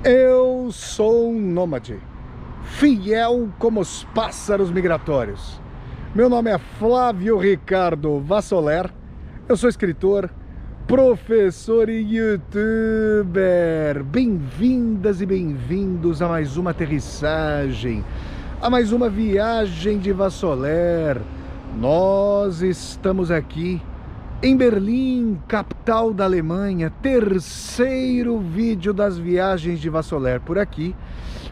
Eu sou um nômade, fiel como os pássaros migratórios. Meu nome é Flávio Ricardo Vassoler, eu sou escritor, professor e youtuber. Bem-vindas e bem-vindos a mais uma aterrissagem, a mais uma viagem de Vassoler. Nós estamos aqui em Berlim, capital da Alemanha, terceiro vídeo das viagens de Vassoler por aqui.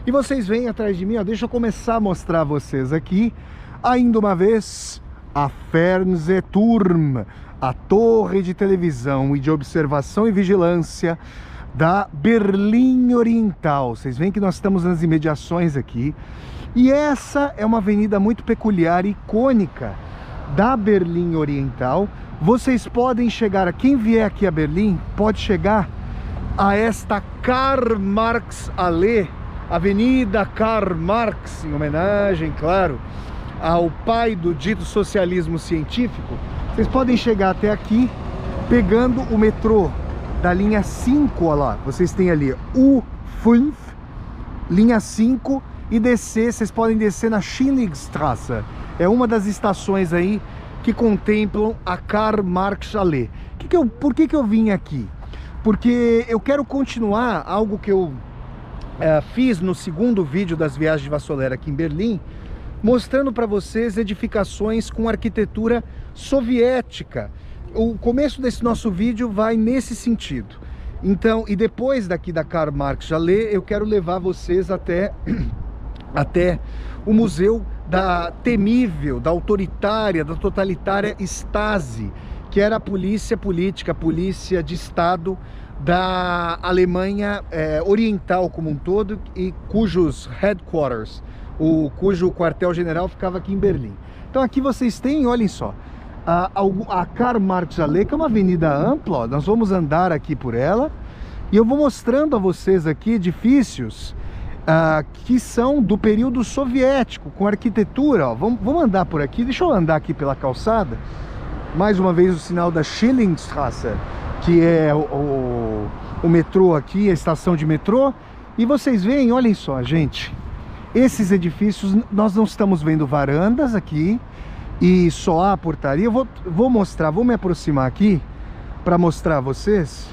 E vocês vêm atrás de mim, ó, deixa eu começar a mostrar a vocês aqui, ainda uma vez, a Fernsehturm, a torre de televisão e de observação e vigilância da Berlim Oriental. Vocês veem que nós estamos nas imediações aqui. E essa é uma avenida muito peculiar e icônica da Berlim Oriental. Vocês podem chegar, quem vier aqui a Berlim, pode chegar a esta Karl Marx Allee, Avenida Karl Marx, em homenagem, claro, ao pai do dito socialismo científico. Vocês podem chegar até aqui pegando o metrô da linha 5, olha lá, vocês têm ali U5, linha 5, e descer, vocês podem descer na Schillingstrasse, é uma das estações aí que contemplam a Karl Marx Allee. Por que eu vim aqui? Porque eu quero continuar algo que eu fiz no segundo vídeo das viagens de Vassoler aqui em Berlim, mostrando para vocês edificações com arquitetura soviética. O começo desse nosso vídeo vai nesse sentido. Então, e depois daqui da Karl Marx Allee, eu quero levar vocês até o museu da temível, da autoritária, da totalitária Stasi, que era a polícia política, a polícia de Estado da Alemanha Oriental como um todo, e cujos headquarters, cujo quartel-general ficava aqui em Berlim. Então aqui vocês têm, olhem só, a Karl Marx Allee, que é uma avenida ampla, ó, nós vamos andar aqui por ela, e eu vou mostrando a vocês aqui edifícios que são do período soviético, com arquitetura, ó. Vamos andar por aqui, deixa eu andar aqui pela calçada, mais uma vez o sinal da Schillingstrasse, que é o metrô aqui, a estação de metrô, e vocês veem, olhem só, gente, esses edifícios, nós não estamos vendo varandas aqui, e só há portaria. Eu vou mostrar, vou me aproximar aqui, para mostrar a vocês,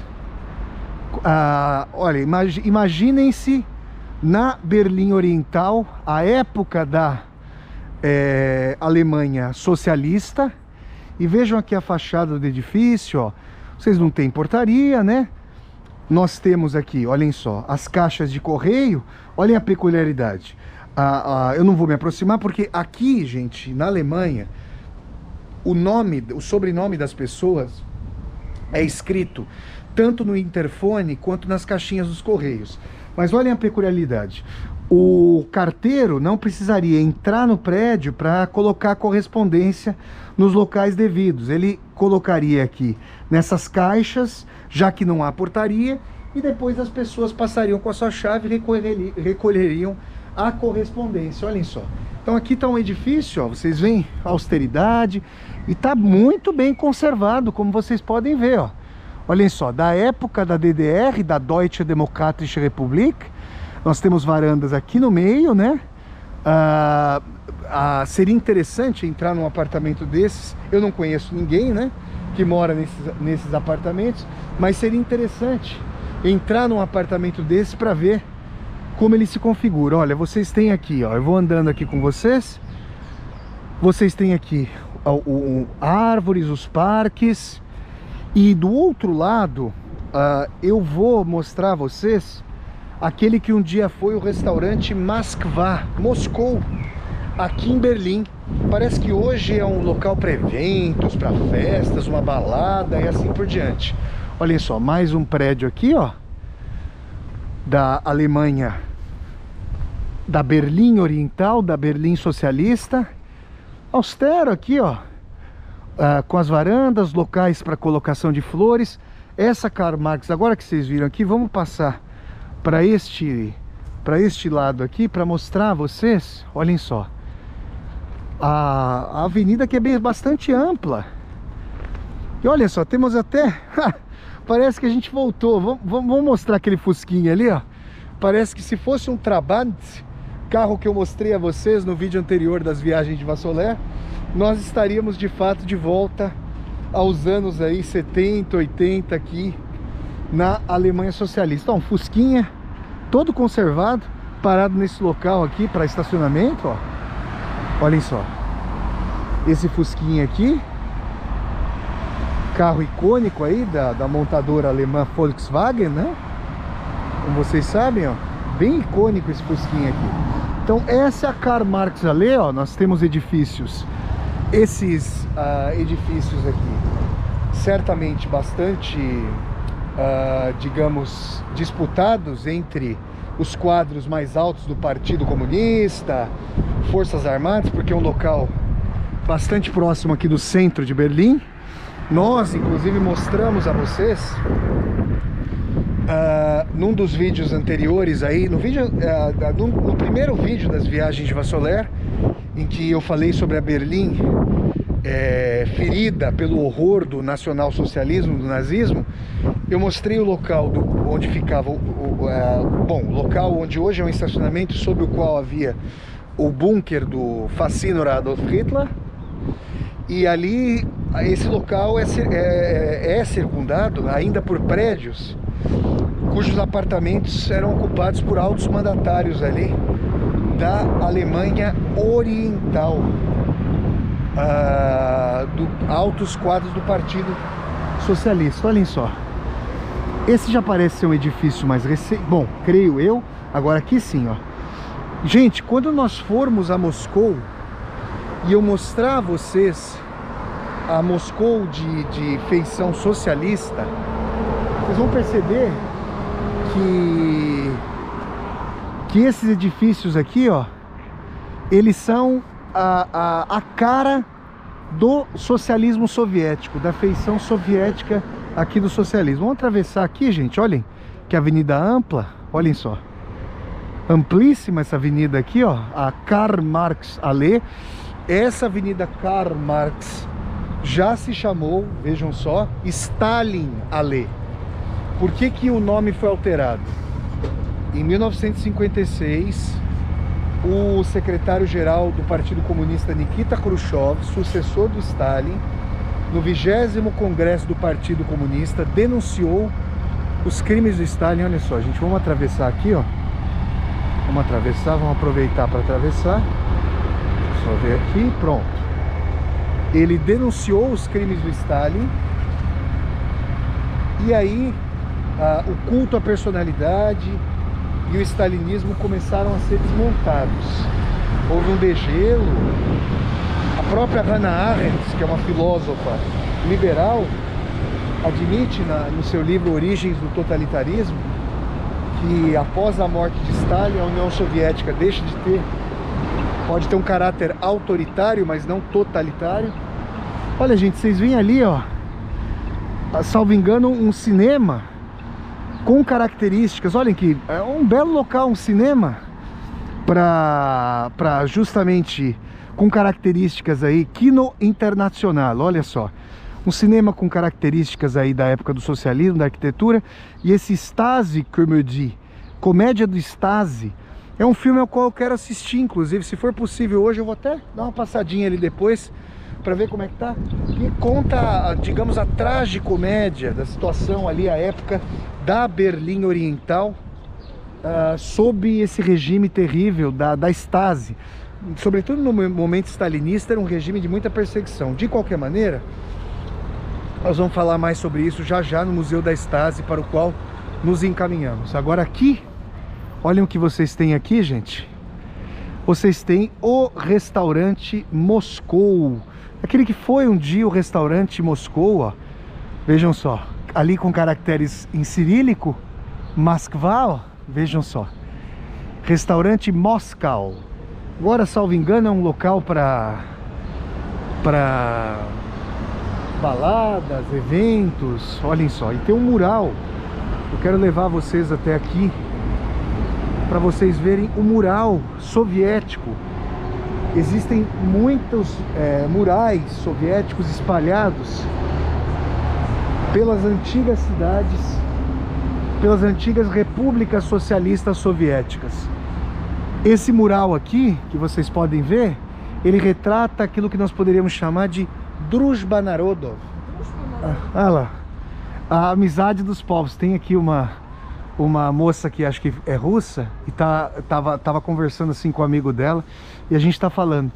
olha, imaginem-se na Berlim Oriental, a época da Alemanha socialista, e vejam aqui a fachada do edifício, ó. Vocês não têm portaria, né? Nós temos aqui, olhem só, as caixas de correio, olhem a peculiaridade. Eu não vou me aproximar porque aqui, gente, na Alemanha, o sobrenome das pessoas é escrito tanto no interfone quanto nas caixinhas dos correios. Mas olhem a peculiaridade, o carteiro não precisaria entrar no prédio para colocar a correspondência nos locais devidos. Ele colocaria aqui nessas caixas, já que não há portaria, e depois as pessoas passariam com a sua chave e recolheriam a correspondência. Olhem só. Então aqui está um edifício, ó, vocês veem a austeridade, e está muito bem conservado, como vocês podem ver, ó. Olhem só, da época da DDR, da Deutsche Demokratische Republik, nós temos varandas aqui no meio, né? Seria interessante entrar num apartamento desses. Eu não conheço ninguém, né, que mora nesses apartamentos, mas seria interessante entrar num apartamento desse para ver como ele se configura. Olha, vocês têm aqui, ó, eu vou andando aqui com vocês. Vocês têm aqui árvores, os parques. E do outro lado, eu vou mostrar a vocês aquele que um dia foi o restaurante Moskva, Moscou, aqui em Berlim. Parece que hoje é um local para eventos, para festas, uma balada e assim por diante. Olhem só, mais um prédio aqui, ó, da Alemanha, da Berlim Oriental, da Berlim Socialista. Austero aqui, ó. Com as varandas, locais para colocação de flores. Essa Karl Marx, agora que vocês viram aqui, vamos passar para este lado aqui para mostrar a vocês. Olhem só, a avenida que é bastante ampla. E olha só, temos até parece que a gente voltou. Vamos mostrar aquele fusquinha ali, ó. parece que se fosse um Trabant, carro que eu mostrei a vocês no vídeo anterior das viagens de Vassoler, nós estaríamos de fato de volta aos anos aí 70, 80 aqui na Alemanha socialista. Ó, um Fusquinha todo conservado, parado nesse local aqui para estacionamento, ó. Olhem só, esse Fusquinha aqui, carro icônico aí da montadora alemã Volkswagen, né? Como vocês sabem, ó, bem icônico esse Fusquinha aqui. Então essa é a Karl Marx Allee, ó. Nós temos edifícios, esses edifícios aqui, certamente bastante, digamos, disputados entre os quadros mais altos do Partido Comunista, Forças Armadas, porque é um local bastante próximo aqui do centro de Berlim. Nós, inclusive, mostramos a vocês num dos vídeos anteriores aí, no primeiro vídeo das viagens de Vassoler, em que eu falei sobre a Berlim ferida pelo horror do nacionalsocialismo, do nazismo. Eu mostrei o local onde ficava o local onde hoje é um estacionamento, sob o qual havia o bunker do Fascínor Adolf Hitler. E ali, esse local é circundado ainda por prédios cujos apartamentos eram ocupados por altos mandatários ali da Alemanha Oriental, altos quadros do Partido Socialista. Olhem só, esse já parece ser um edifício mais recente, bom, creio eu. Agora aqui sim, ó. Gente, quando nós formos a Moscou e eu mostrar a vocês a Moscou de feição socialista, vocês vão perceber que esses edifícios aqui, ó, eles são a cara do socialismo soviético, da feição soviética aqui do socialismo. Vamos atravessar aqui, gente, olhem que avenida ampla, olhem só, amplíssima essa avenida aqui, ó, a Karl Marx Allee. Essa avenida Karl Marx já se chamou, vejam só, Stalin Allee. Por que o nome foi alterado? Em 1956, o secretário-geral do Partido Comunista Nikita Khrushchev, sucessor do Stalin, no 20º Congresso do Partido Comunista, denunciou os crimes do Stalin. Olha só, gente, vamos atravessar aqui, ó. Vamos atravessar, vamos aproveitar para atravessar. Só ver aqui, pronto. Ele denunciou os crimes do Stalin. E aí, o culto à personalidade e o stalinismo começaram a ser desmontados. Houve um degelo. A própria Hannah Arendt, que é uma filósofa liberal, admite no seu livro Origens do Totalitarismo que após a morte de Stalin, a União Soviética pode ter um caráter autoritário, mas não totalitário. Olha, gente, vocês veem ali, ó, salvo engano, um cinema com características. Olhem que é um belo local, um cinema para justamente com características aí, Kino Internacional. Olha só, um cinema com características aí da época do socialismo, da arquitetura. E esse Stasi Comedy, Comédia do Stasi, é um filme ao qual eu quero assistir, inclusive, se for possível hoje. Eu vou até dar uma passadinha ali depois para ver como é que tá. E conta, digamos, a tragicomédia da situação ali, a época da Berlim Oriental, sob esse regime terrível da Stasi. Sobretudo no momento stalinista, era um regime de muita perseguição. De qualquer maneira, nós vamos falar mais sobre isso já já no Museu da Stasi, para o qual nos encaminhamos. Agora aqui, olhem o que vocês têm aqui, gente. Vocês têm o restaurante Moscou, aquele que foi um dia o restaurante Moscou, ó. Vejam só, ali com caracteres em cirílico, Moskva, ó. Vejam só, restaurante Moscow. Agora, salvo engano, é um local para baladas, eventos. Olhem só, e tem um mural. Eu quero levar vocês até aqui para vocês verem o mural soviético. Existem muitos murais soviéticos espalhados pelas antigas cidades pelas antigas repúblicas socialistas soviéticas. Esse mural aqui, que vocês podem ver, ele retrata aquilo que nós poderíamos chamar de Druzhba Narodov. Olha lá, a amizade dos povos. Tem aqui uma moça que acho que é russa e tava conversando assim com um amigo dela e a gente está falando.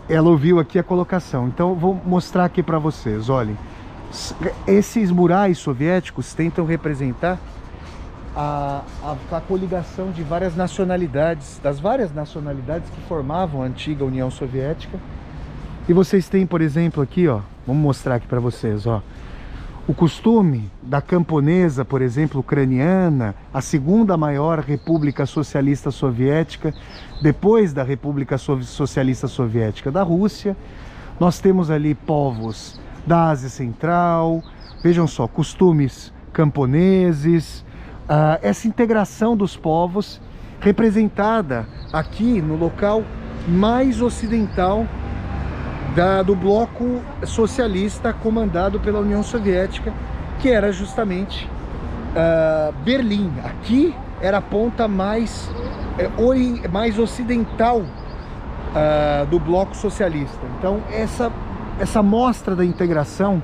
Ela ouviu aqui a colocação, então eu vou mostrar aqui para vocês. Olhem, esses murais soviéticos tentam representar a coligação de várias nacionalidades, das várias nacionalidades que formavam a antiga União Soviética. E vocês têm, por exemplo, aqui, ó, vamos mostrar aqui para vocês, ó, o costume da camponesa, por exemplo, ucraniana, a segunda maior república socialista soviética, depois da República Socialista Soviética da Rússia. Nós temos ali povos da Ásia Central, vejam só, costumes camponeses, essa integração dos povos representada aqui no local mais ocidental do bloco socialista comandado pela União Soviética, que era justamente Berlim. Aqui era a ponta mais ocidental do bloco socialista. Então essa mostra da integração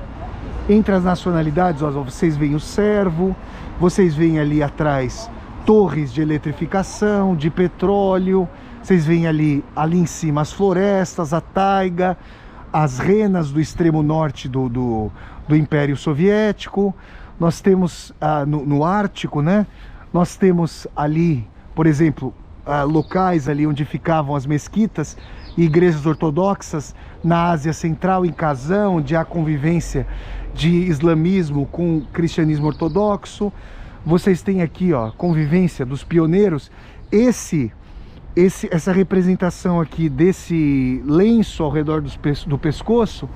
entre as nacionalidades, ó, vocês veem o servo, vocês veem ali atrás torres de eletrificação, de petróleo, vocês veem ali em cima as florestas, a taiga, as renas do extremo norte do Império Soviético. Nós temos no Ártico, né? Nós temos ali, por exemplo, locais ali onde ficavam as mesquitas e igrejas ortodoxas na Ásia Central, em Kazão, onde há convivência de islamismo com cristianismo ortodoxo. Vocês têm aqui, ó, convivência dos pioneiros. Essa representação aqui desse lenço ao redor do pescoço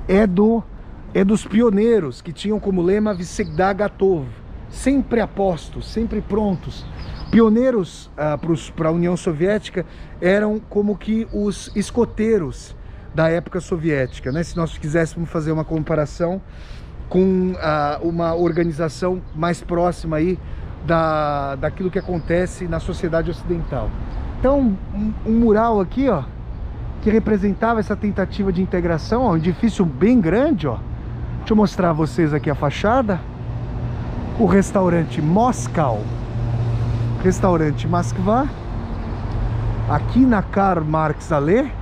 é dos pioneiros, que tinham como lema Всегда готов, sempre apostos, sempre prontos. Pioneiros para a União Soviética eram como que os escoteiros da época soviética, né? Se nós quiséssemos fazer uma comparação com uma organização mais próxima aí daquilo que acontece na sociedade ocidental. Então, um mural aqui, ó, que representava essa tentativa de integração, ó, um edifício bem grande, ó. Deixa eu mostrar a vocês aqui a fachada. O restaurante Moscow, restaurante Moskva, aqui na Karl Marx Allee.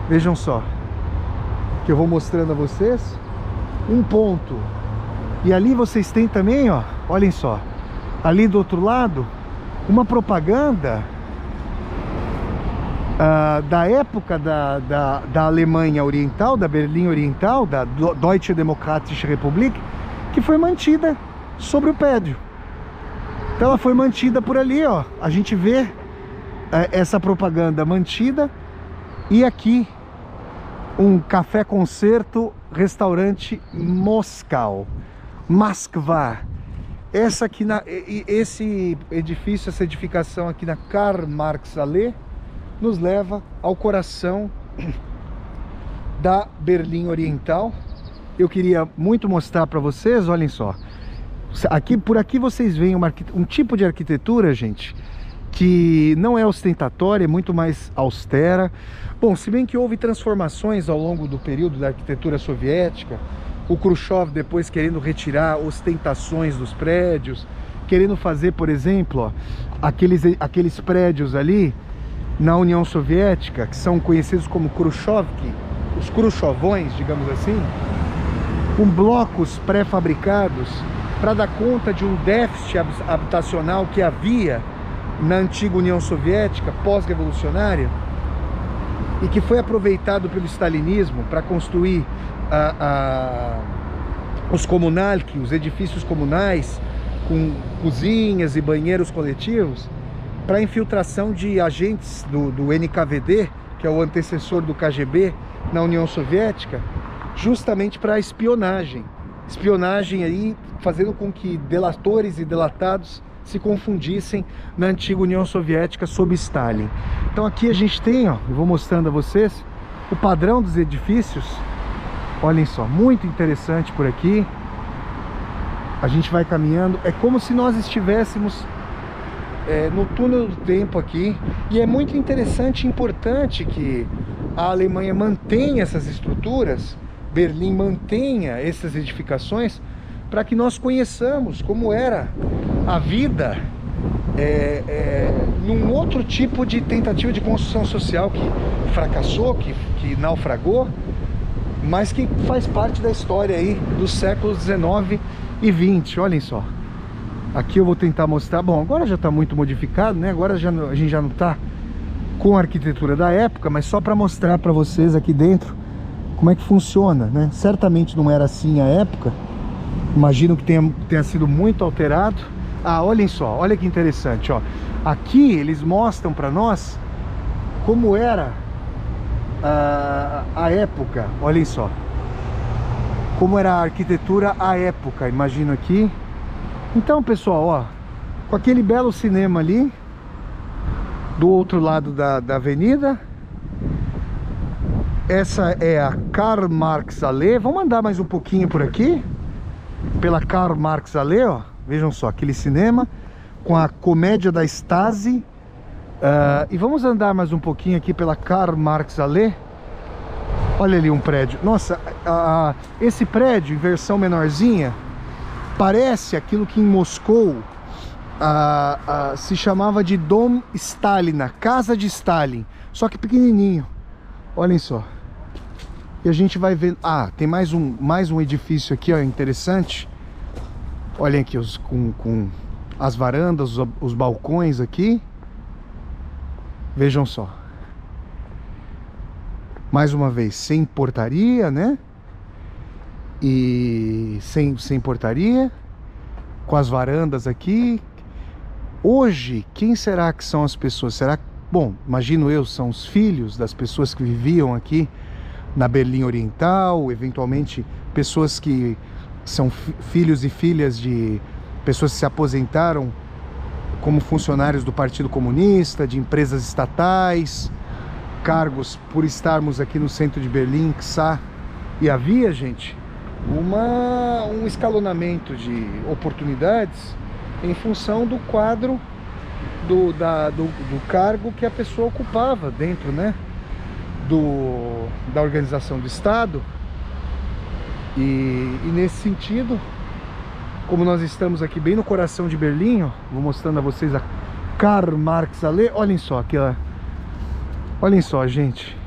Vejam só, que eu vou mostrando a vocês um ponto. E ali vocês têm também, ó, olhem só, ali do outro lado, uma propaganda da época da Alemanha Oriental, da Berlim Oriental, da Deutsche Demokratische Republik, que foi mantida sobre o prédio. Então ela foi mantida por ali, ó. A gente vê essa propaganda mantida. E aqui um café concerto, restaurante Moscow, Moskva. Esse edifício, essa edificação aqui na Karl Marx Allee, nos leva ao coração da Berlim Oriental. Eu queria muito mostrar para vocês, olhem só. Por aqui vocês veem um tipo de arquitetura, gente, que não é ostentatória, é muito mais austera. Bom, se bem que houve transformações ao longo do período da arquitetura soviética, o Khrushchev depois querendo retirar ostentações dos prédios, querendo fazer, por exemplo, ó, aqueles prédios ali na União Soviética, que são conhecidos como Khrushchevki, os Khrushchevões, digamos assim, com blocos pré-fabricados para dar conta de um déficit habitacional que havia na antiga União Soviética pós-revolucionária e que foi aproveitado pelo stalinismo para construir os comunalki, os edifícios comunais com cozinhas e banheiros coletivos, para infiltração de agentes do NKVD, que é o antecessor do KGB na União Soviética, justamente para espionagem aí, fazendo com que delatores e delatados se confundissem na antiga União Soviética sob Stalin. Então aqui a gente tem, ó, eu vou mostrando a vocês o padrão dos edifícios. Olhem só, muito interessante por aqui. A gente vai caminhando, é como se nós estivéssemos no túnel do tempo aqui. E é muito interessante e importante que a Alemanha mantenha essas estruturas, Berlim mantenha essas edificações, para que nós conheçamos como era a vida num outro tipo de tentativa de construção social que fracassou, que naufragou, mas que faz parte da história aí dos séculos 19 e 20. Olhem só, aqui eu vou tentar mostrar. Bom, agora já está muito modificado, né? Agora a gente já não está com a arquitetura da época, mas só para mostrar para vocês aqui dentro como é que funciona, né? Certamente não era assim a época, imagino que tenha sido muito alterado. Ah, olhem só, olha que interessante, ó. Aqui eles mostram para nós como era a época. Olhem só como era a arquitetura à época, imagino aqui. Então, pessoal, ó, com aquele belo cinema ali do outro lado da avenida, essa é a Karl Marx Allee. Vamos andar mais um pouquinho por aqui pela Karl Marx Allee, ó. Vejam só, aquele cinema com a comédia da Stasi. E vamos andar mais um pouquinho aqui pela Karl Marx Allee. Olha ali um prédio. Nossa, esse prédio em versão menorzinha parece aquilo que em Moscou se chamava de Dom Stalin, a casa de Stalin, só que pequenininho. Olhem só. E a gente vai ver. Tem mais um edifício aqui, ó, interessante. Olhem aqui com as varandas, os balcões aqui. Vejam só. Mais uma vez, sem portaria, né? E sem portaria, com as varandas aqui. Hoje, quem será que são as pessoas? Será que, bom, imagino eu, são os filhos das pessoas que viviam aqui na Berlim Oriental, eventualmente pessoas que são filhos e filhas de pessoas que se aposentaram como funcionários do Partido Comunista, de empresas estatais, cargos por estarmos aqui no centro de Berlim, quiçá. E havia, gente, um escalonamento de oportunidades em função do quadro do cargo que a pessoa ocupava dentro, né, da organização do Estado. E nesse sentido, como nós estamos aqui bem no coração de Berlim, ó, vou mostrando a vocês a Karl Marx Allee. Olhem só aquela, olhem só, gente,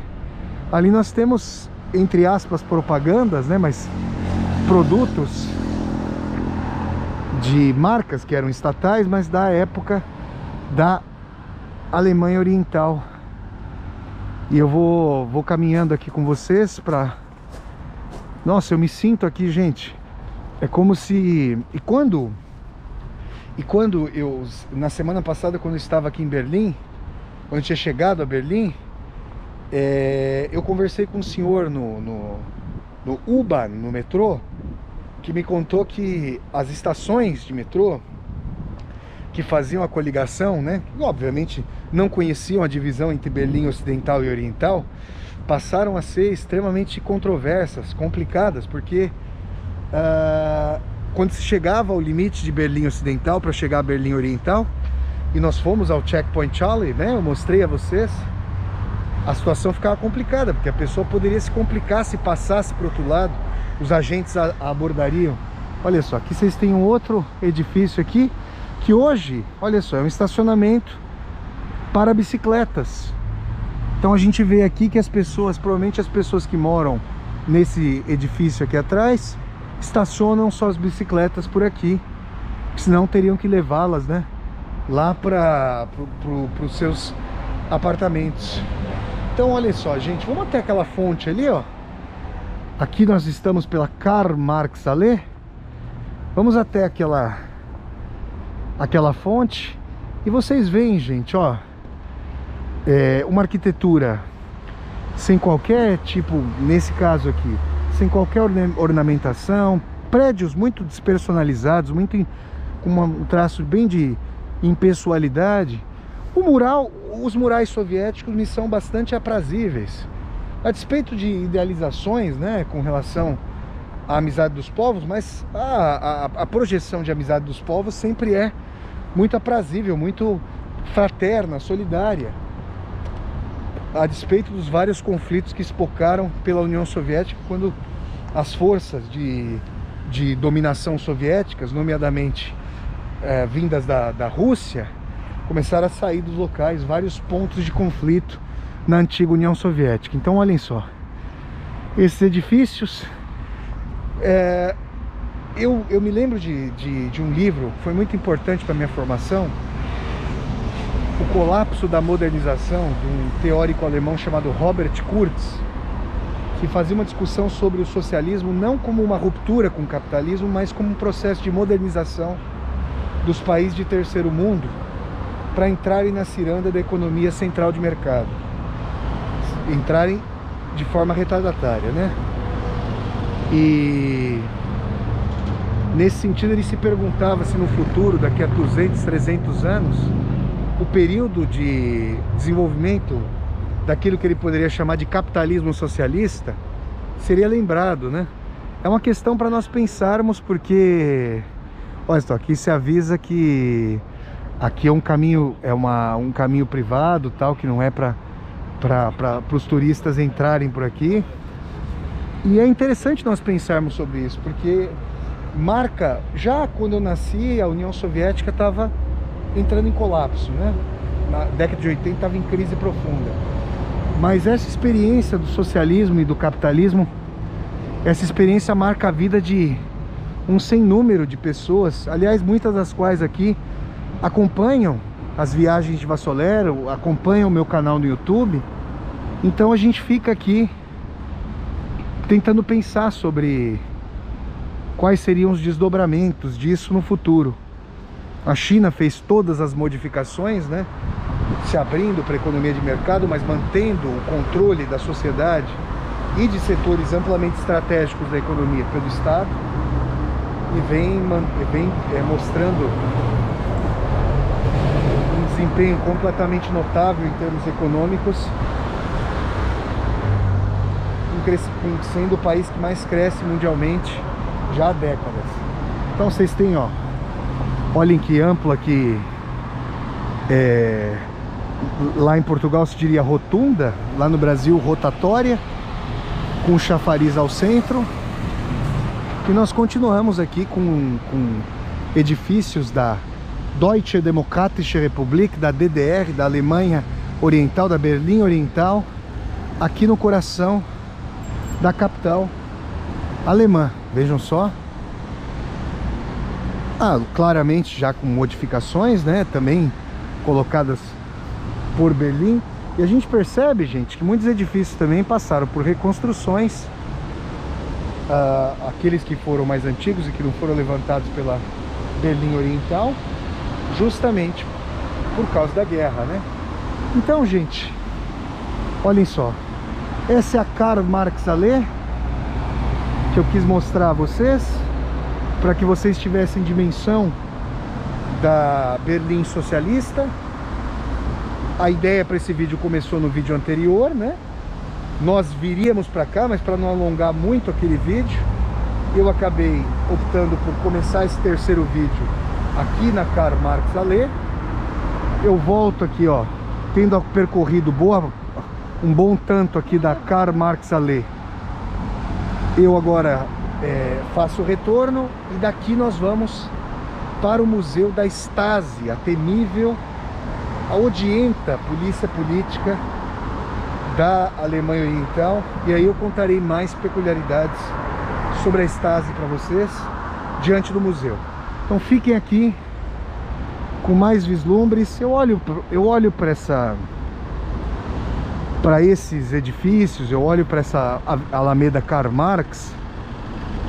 ali nós temos, entre aspas, propagandas, né, mas produtos de marcas que eram estatais, mas da época da Alemanha Oriental. E eu vou caminhando aqui com vocês para... Nossa, eu me sinto aqui, gente, é como se... E quando eu, na semana passada, quando eu estava aqui em Berlim, quando eu tinha chegado a Berlim, eu conversei com um senhor no U-Bahn, no metrô, que me contou que as estações de metrô que faziam a coligação, né, que obviamente não conheciam a divisão entre Berlim Ocidental e Oriental, passaram a ser extremamente controversas, complicadas, porque quando se chegava ao limite de Berlim Ocidental para chegar a Berlim Oriental, e nós fomos ao Checkpoint Charlie, né, eu mostrei a vocês, a situação ficava complicada, porque a pessoa poderia se complicar se passasse para o outro lado, os agentes a abordariam. Olha só, aqui vocês têm um outro edifício aqui, que hoje, olha só, é um estacionamento para bicicletas. Então a gente vê aqui que as pessoas, provavelmente as pessoas que moram nesse edifício aqui atrás, estacionam suas bicicletas por aqui, senão teriam que levá-las, né, lá para os seus apartamentos. Então olha só, gente, vamos até aquela fonte ali, ó. Aqui nós estamos pela Karl Marx Allee. Vamos até aquela fonte e vocês veem, gente, ó, uma arquitetura sem qualquer tipo, nesse caso aqui, sem qualquer ornamentação, prédios muito despersonalizados, muito com um traço bem de impessoalidade. Os murais soviéticos me são bastante aprazíveis, a despeito de idealizações, né, com relação a amizade dos povos, mas a projeção de amizade dos povos sempre é muito aprazível, muito fraterna, solidária, a despeito dos vários conflitos que espocaram pela União Soviética quando as forças de dominação soviéticas, nomeadamente vindas da Rússia, começaram a sair dos locais, vários pontos de conflito na antiga União Soviética. Então olhem só, esses edifícios, eu me lembro de um livro que foi muito importante para a minha formação, O Colapso da Modernização, de um teórico alemão chamado Robert Kurz, que fazia uma discussão sobre o socialismo não como uma ruptura com o capitalismo, mas como um processo de modernização dos países de terceiro mundo para entrarem na ciranda da economia central de mercado, entrarem de forma retardatária, né? E nesse sentido ele se perguntava se no futuro, daqui a 200, 300 anos, o período de desenvolvimento daquilo que ele poderia chamar de capitalismo socialista seria lembrado, né? É uma questão para nós pensarmos, porque olha só, aqui se avisa que aqui é um caminho, um caminho privado, tal, que não é para os turistas entrarem por aqui. E é interessante nós pensarmos sobre isso, porque marca, já quando eu nasci, a União Soviética estava entrando em colapso, né? Na década de 80 estava em crise profunda. Mas essa experiência do socialismo e do capitalismo, essa experiência marca a vida de um sem número de pessoas, aliás, muitas das quais aqui acompanham as viagens de Vassoler, acompanham o meu canal no YouTube. Então a gente fica aqui tentando pensar sobre quais seriam os desdobramentos disso no futuro. A China fez todas as modificações, né? Se abrindo para a economia de mercado, mas mantendo o controle da sociedade e de setores amplamente estratégicos da economia pelo Estado, e vem mostrando um desempenho completamente notável em termos econômicos, sendo o país que mais cresce mundialmente já há décadas. Então vocês têm, ó, olhem que ampla que lá em Portugal se diria rotunda, lá no Brasil rotatória, com chafariz ao centro. E nós continuamos aqui com edifícios da Deutsche Demokratische Republik, da DDR, da Alemanha Oriental, da Berlim Oriental, aqui no coração da capital alemã. Vejam só. Claramente já com modificações, né, também colocadas por Berlim. E a gente percebe, gente, que muitos edifícios também passaram por reconstruções, aqueles que foram mais antigos e que não foram levantados pela Berlim Oriental, justamente por causa da guerra, né? Então, gente, olhem só, essa é a Karl Marx Allee que eu quis mostrar a vocês, para que vocês tivessem dimensão da Berlim socialista. A ideia para esse vídeo começou no vídeo anterior, né? Nós viríamos para cá, mas para não alongar muito aquele vídeo, eu acabei optando por começar esse terceiro vídeo aqui na Karl Marx Allee. Eu volto aqui, ó, tendo percorrido um bom tanto aqui da Karl Marx Allee. Eu agora faço o retorno e daqui nós vamos para o Museu da Stasi, a temível, a odienta polícia política da Alemanha Oriental. E aí eu contarei mais peculiaridades sobre a Stasi para vocês diante do museu. Então fiquem aqui com mais vislumbres. Eu olho para esses edifícios, eu olho para essa Alameda Karl Marx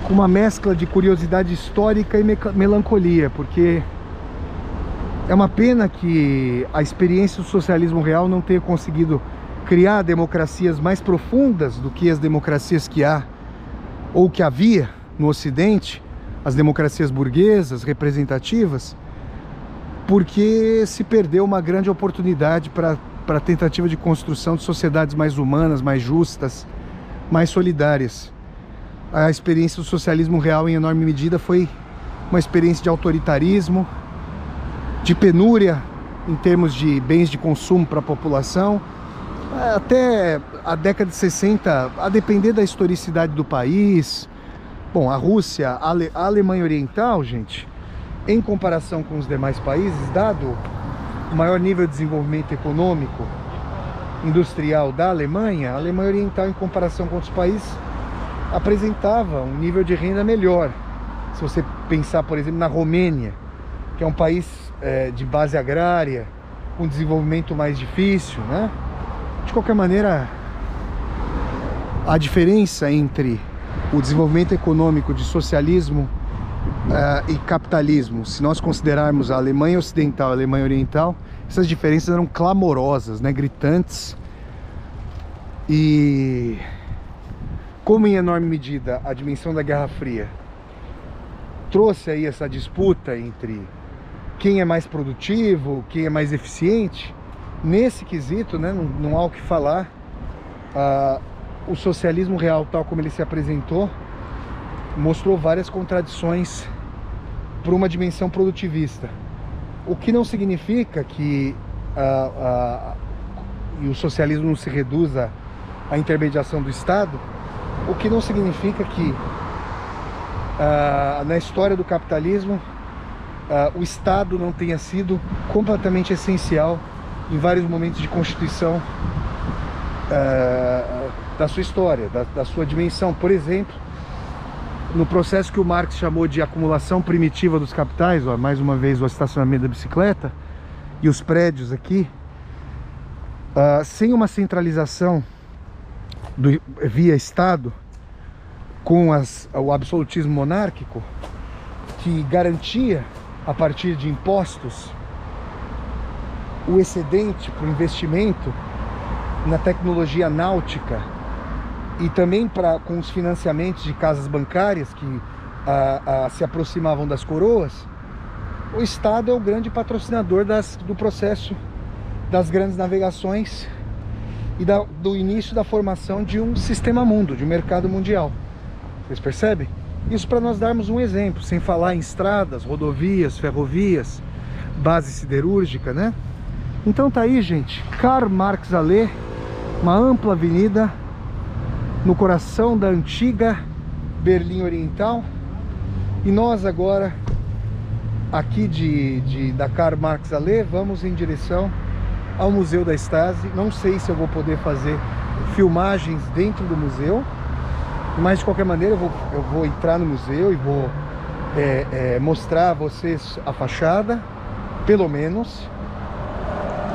com uma mescla de curiosidade histórica e melancolia, porque é uma pena que a experiência do socialismo real não tenha conseguido criar democracias mais profundas do que as democracias que há ou que havia no Ocidente, as democracias burguesas, representativas, porque se perdeu uma grande oportunidade para a tentativa de construção de sociedades mais humanas, mais justas, mais solidárias. a experiência do socialismo real, em enorme medida, foi uma experiência de autoritarismo, de penúria em termos de bens de consumo para a população. Até a década de 60, a depender da historicidade do país. Bom, a Rússia, a Alemanha Oriental, gente, em comparação com os demais países, dado o maior nível de desenvolvimento econômico, industrial da Alemanha, a Alemanha Oriental, em comparação com outros países, apresentava um nível de renda melhor. Se você pensar, por exemplo, na Romênia, que é um país de base agrária, com desenvolvimento mais difícil, né? De qualquer maneira, a diferença entre o desenvolvimento econômico de socialismo e capitalismo, se nós considerarmos a Alemanha Ocidental e a Alemanha Oriental, essas diferenças eram clamorosas, né? Gritantes. E como em enorme medida a dimensão da Guerra Fria trouxe aí essa disputa entre quem é mais produtivo, quem é mais eficiente, nesse quesito, né, não há o que falar. O socialismo real, tal como ele se apresentou, mostrou várias contradições para uma dimensão produtivista. O que não significa que e o socialismo não se reduza à intermediação do Estado, o que não significa que na história do capitalismo o Estado não tenha sido completamente essencial em vários momentos de constituição da sua história, da sua dimensão. Por exemplo, no processo que o Marx chamou de acumulação primitiva dos capitais, ó, mais uma vez o estacionamento da bicicleta e os prédios aqui, sem uma centralização via Estado, com o absolutismo monárquico, que garantia, a partir de impostos, o excedente para o investimento na tecnologia náutica e também com os financiamentos de casas bancárias que se aproximavam das coroas. O Estado é o grande patrocinador do processo das grandes navegações e do início da formação de um sistema mundo, de um mercado mundial. Vocês percebem? Isso para nós darmos um exemplo, sem falar em estradas, rodovias, ferrovias, base siderúrgica, né? Então tá aí, gente, Karl Marx Allee, uma ampla avenida no coração da antiga Berlim Oriental. E nós agora, aqui da Karl Marx Allee, vamos em direção ao Museu da Stasi. Não sei se eu vou poder fazer filmagens dentro do museu, mas de qualquer maneira eu vou entrar no museu e vou mostrar a vocês a fachada, pelo menos.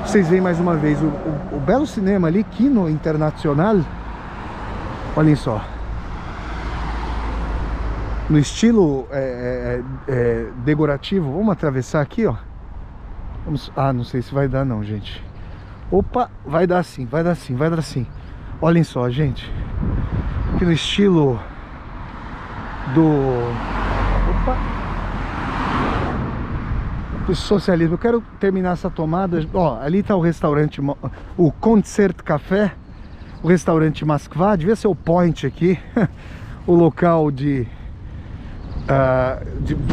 Vocês veem mais uma vez o belo cinema ali, Kino Internacional. Olhem só, no estilo decorativo. Vamos atravessar aqui, ó. Não sei se vai dar não, gente. Opa, vai dar sim, vai dar sim, vai dar sim. Olhem só, gente, aqui no estilo do socialismo. Eu quero terminar essa tomada. Ó, ali está o restaurante, o Concert Café, o restaurante Moskva. Devia ser o point aqui, o local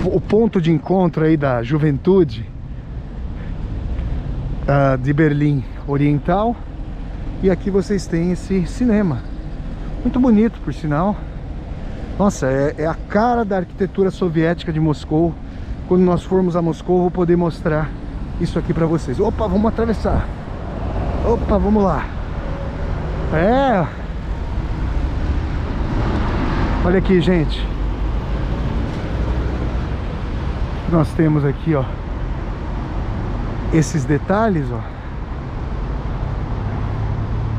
o ponto de encontro aí da juventude de Berlim Oriental. E aqui vocês têm esse cinema, muito bonito, por sinal. Nossa, é a cara da arquitetura soviética de Moscou. Quando nós formos a Moscou, eu vou poder mostrar isso aqui pra vocês. Opa, vamos atravessar. Opa, vamos lá. Olha aqui, gente. Nós temos aqui, ó, esses detalhes, ó,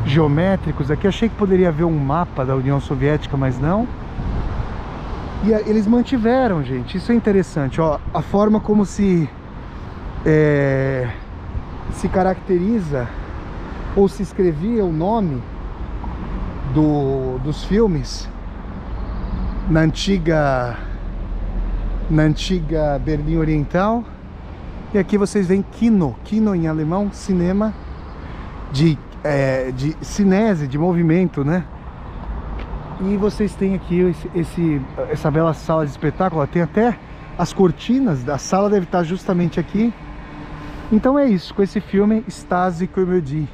geométricos aqui. Achei que poderia haver um mapa da União Soviética, mas não. E eles mantiveram, gente, isso é interessante, ó, a forma como se caracteriza ou se escrevia o nome dos filmes na antiga Berlim Oriental. E aqui vocês veem Kino em alemão, cinema de cinese, de movimento, né? E vocês têm aqui essa bela sala de espetáculo, ó, tem até as cortinas da sala, deve estar justamente aqui. Então é isso, com esse filme Stasi Comedy,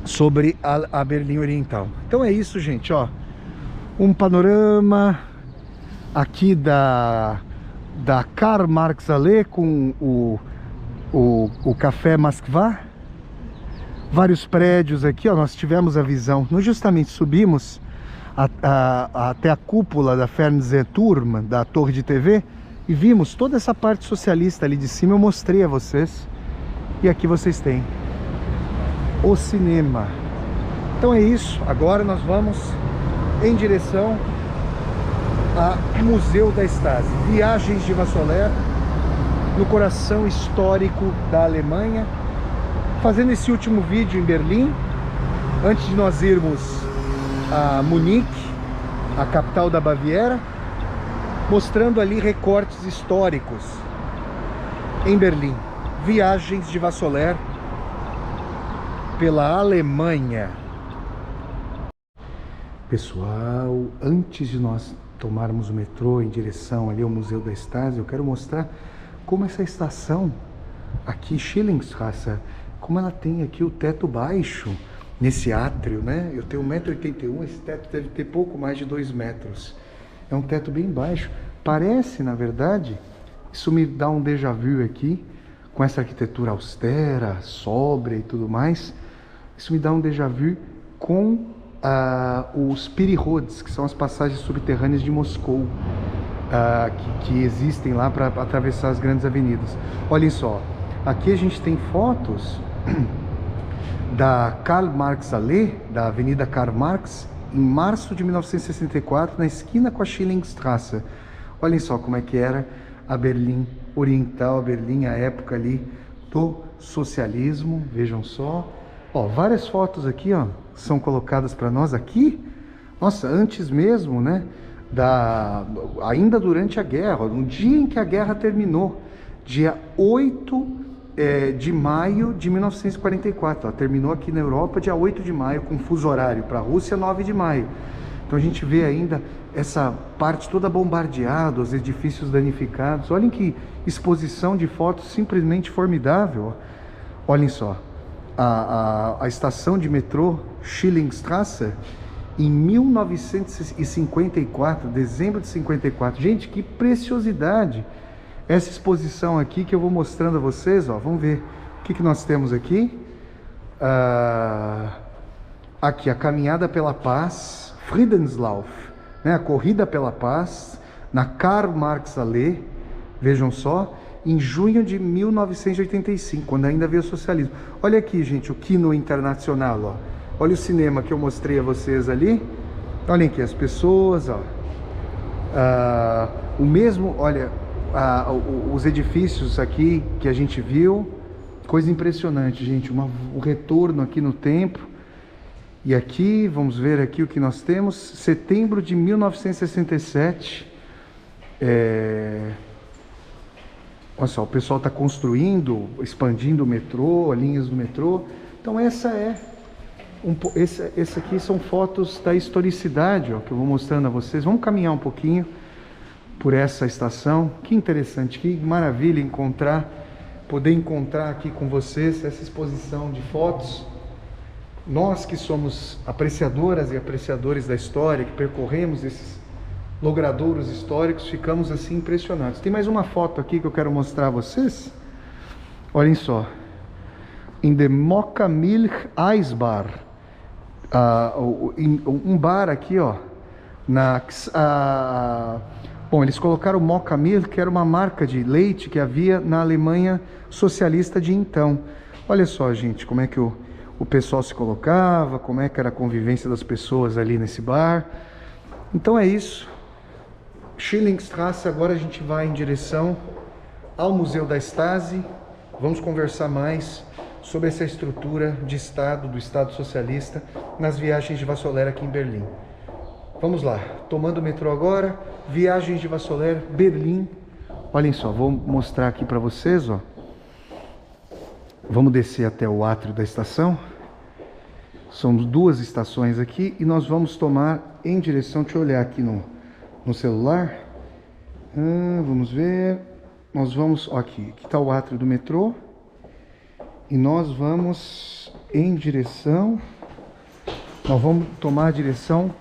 sobre a Berlim Oriental. Então é isso, gente, ó, um panorama aqui da Karl Marx Allee com o Café Moskva. Vários prédios aqui, ó, nós tivemos a visão, nós justamente subimos até a cúpula da Fernsehturm, da torre de TV, e vimos toda essa parte socialista ali de cima. Eu mostrei a vocês, e aqui vocês têm o cinema. Então é isso, agora nós vamos em direção ao Museu da Stasi, Viagens de Vassoler, no coração histórico da Alemanha, fazendo esse último vídeo em Berlim, antes de nós irmos a Munique, a capital da Baviera, mostrando ali recortes históricos em Berlim. Viagens de Vassoler pela Alemanha. Pessoal, antes de nós tomarmos o metrô em direção ali ao Museu da Stasi, eu quero mostrar como essa estação aqui, Schillingstrasse, como ela tem aqui o teto baixo nesse átrio, né? Eu tenho 1,81 m, esse teto deve ter pouco mais de 2 metros. É um teto bem baixo. Parece, na verdade, isso me dá um déjà vu aqui, com essa arquitetura austera, sóbria e tudo mais. Isso me dá um déjà vu com os Perehods, que são as passagens subterrâneas de Moscou, que existem lá para atravessar as grandes avenidas. Olhem só, aqui a gente tem fotos da Karl Marx Allee, da Avenida Karl Marx, em março de 1964, na esquina com a Schillingstrasse. Olhem só como é que era a Berlim Oriental, a Berlim, a época ali do socialismo. Vejam só, ó, várias fotos aqui, ó, são colocadas para nós aqui. Nossa, antes mesmo, né, ainda durante a guerra, no dia em que a guerra terminou, dia 8 de maio de 1944, ó, terminou aqui na Europa dia 8 de maio, com fuso horário, para a Rússia 9 de maio. Então a gente vê ainda essa parte toda bombardeada, os edifícios danificados. Olhem que exposição de fotos simplesmente formidável. Olhem só, a estação de metrô Schillingstrasse, em 1954, dezembro de 54. Gente, que preciosidade essa exposição aqui que eu vou mostrando a vocês, ó. Vamos ver o que nós temos aqui. Aqui, a Caminhada pela Paz, Friedenslauf, né? A Corrida pela Paz, na Karl Marx Allee, vejam só, em junho de 1985, quando ainda havia o socialismo. Olha aqui, gente, o Kino Internacional, ó. Olha o cinema que eu mostrei a vocês ali. Olhem aqui as pessoas, ó. O mesmo, olha, os edifícios aqui que a gente viu, coisa impressionante, gente, o retorno aqui no tempo. E aqui, vamos ver aqui o que nós temos, setembro de 1967, olha só, o pessoal está construindo, expandindo o metrô, linhas do metrô. Então essa esse aqui são fotos da historicidade, ó, que eu vou mostrando a vocês. Vamos caminhar um pouquinho por essa estação. Que interessante, que maravilha poder encontrar aqui com vocês essa exposição de fotos. Nós que somos apreciadoras e apreciadores da história, que percorremos esses logradouros históricos, ficamos assim impressionados. Tem mais uma foto aqui que eu quero mostrar a vocês. Olhem só, em the Mokka Milch Eisbar, um bar aqui, ó, bom, eles colocaram Mokka Milch, que era uma marca de leite que havia na Alemanha socialista de então. Olha só, gente, como é que o pessoal se colocava, como é que era a convivência das pessoas ali nesse bar. Então é isso. Schillingstrasse, agora a gente vai em direção ao Museu da Stasi. Vamos conversar mais sobre essa estrutura de Estado, do Estado socialista, nas viagens de Vassoler aqui em Berlim. Vamos lá, tomando o metrô agora, Viagens de Vassoler, Berlim. Olhem só, vou mostrar aqui para vocês, ó. Vamos descer até o átrio da estação. São duas estações aqui e nós vamos tomar em direção, deixa eu olhar aqui no celular. Vamos ver. Nós vamos, ó, aqui está o átrio do metrô. E nós vamos em direção, nós vamos tomar a direção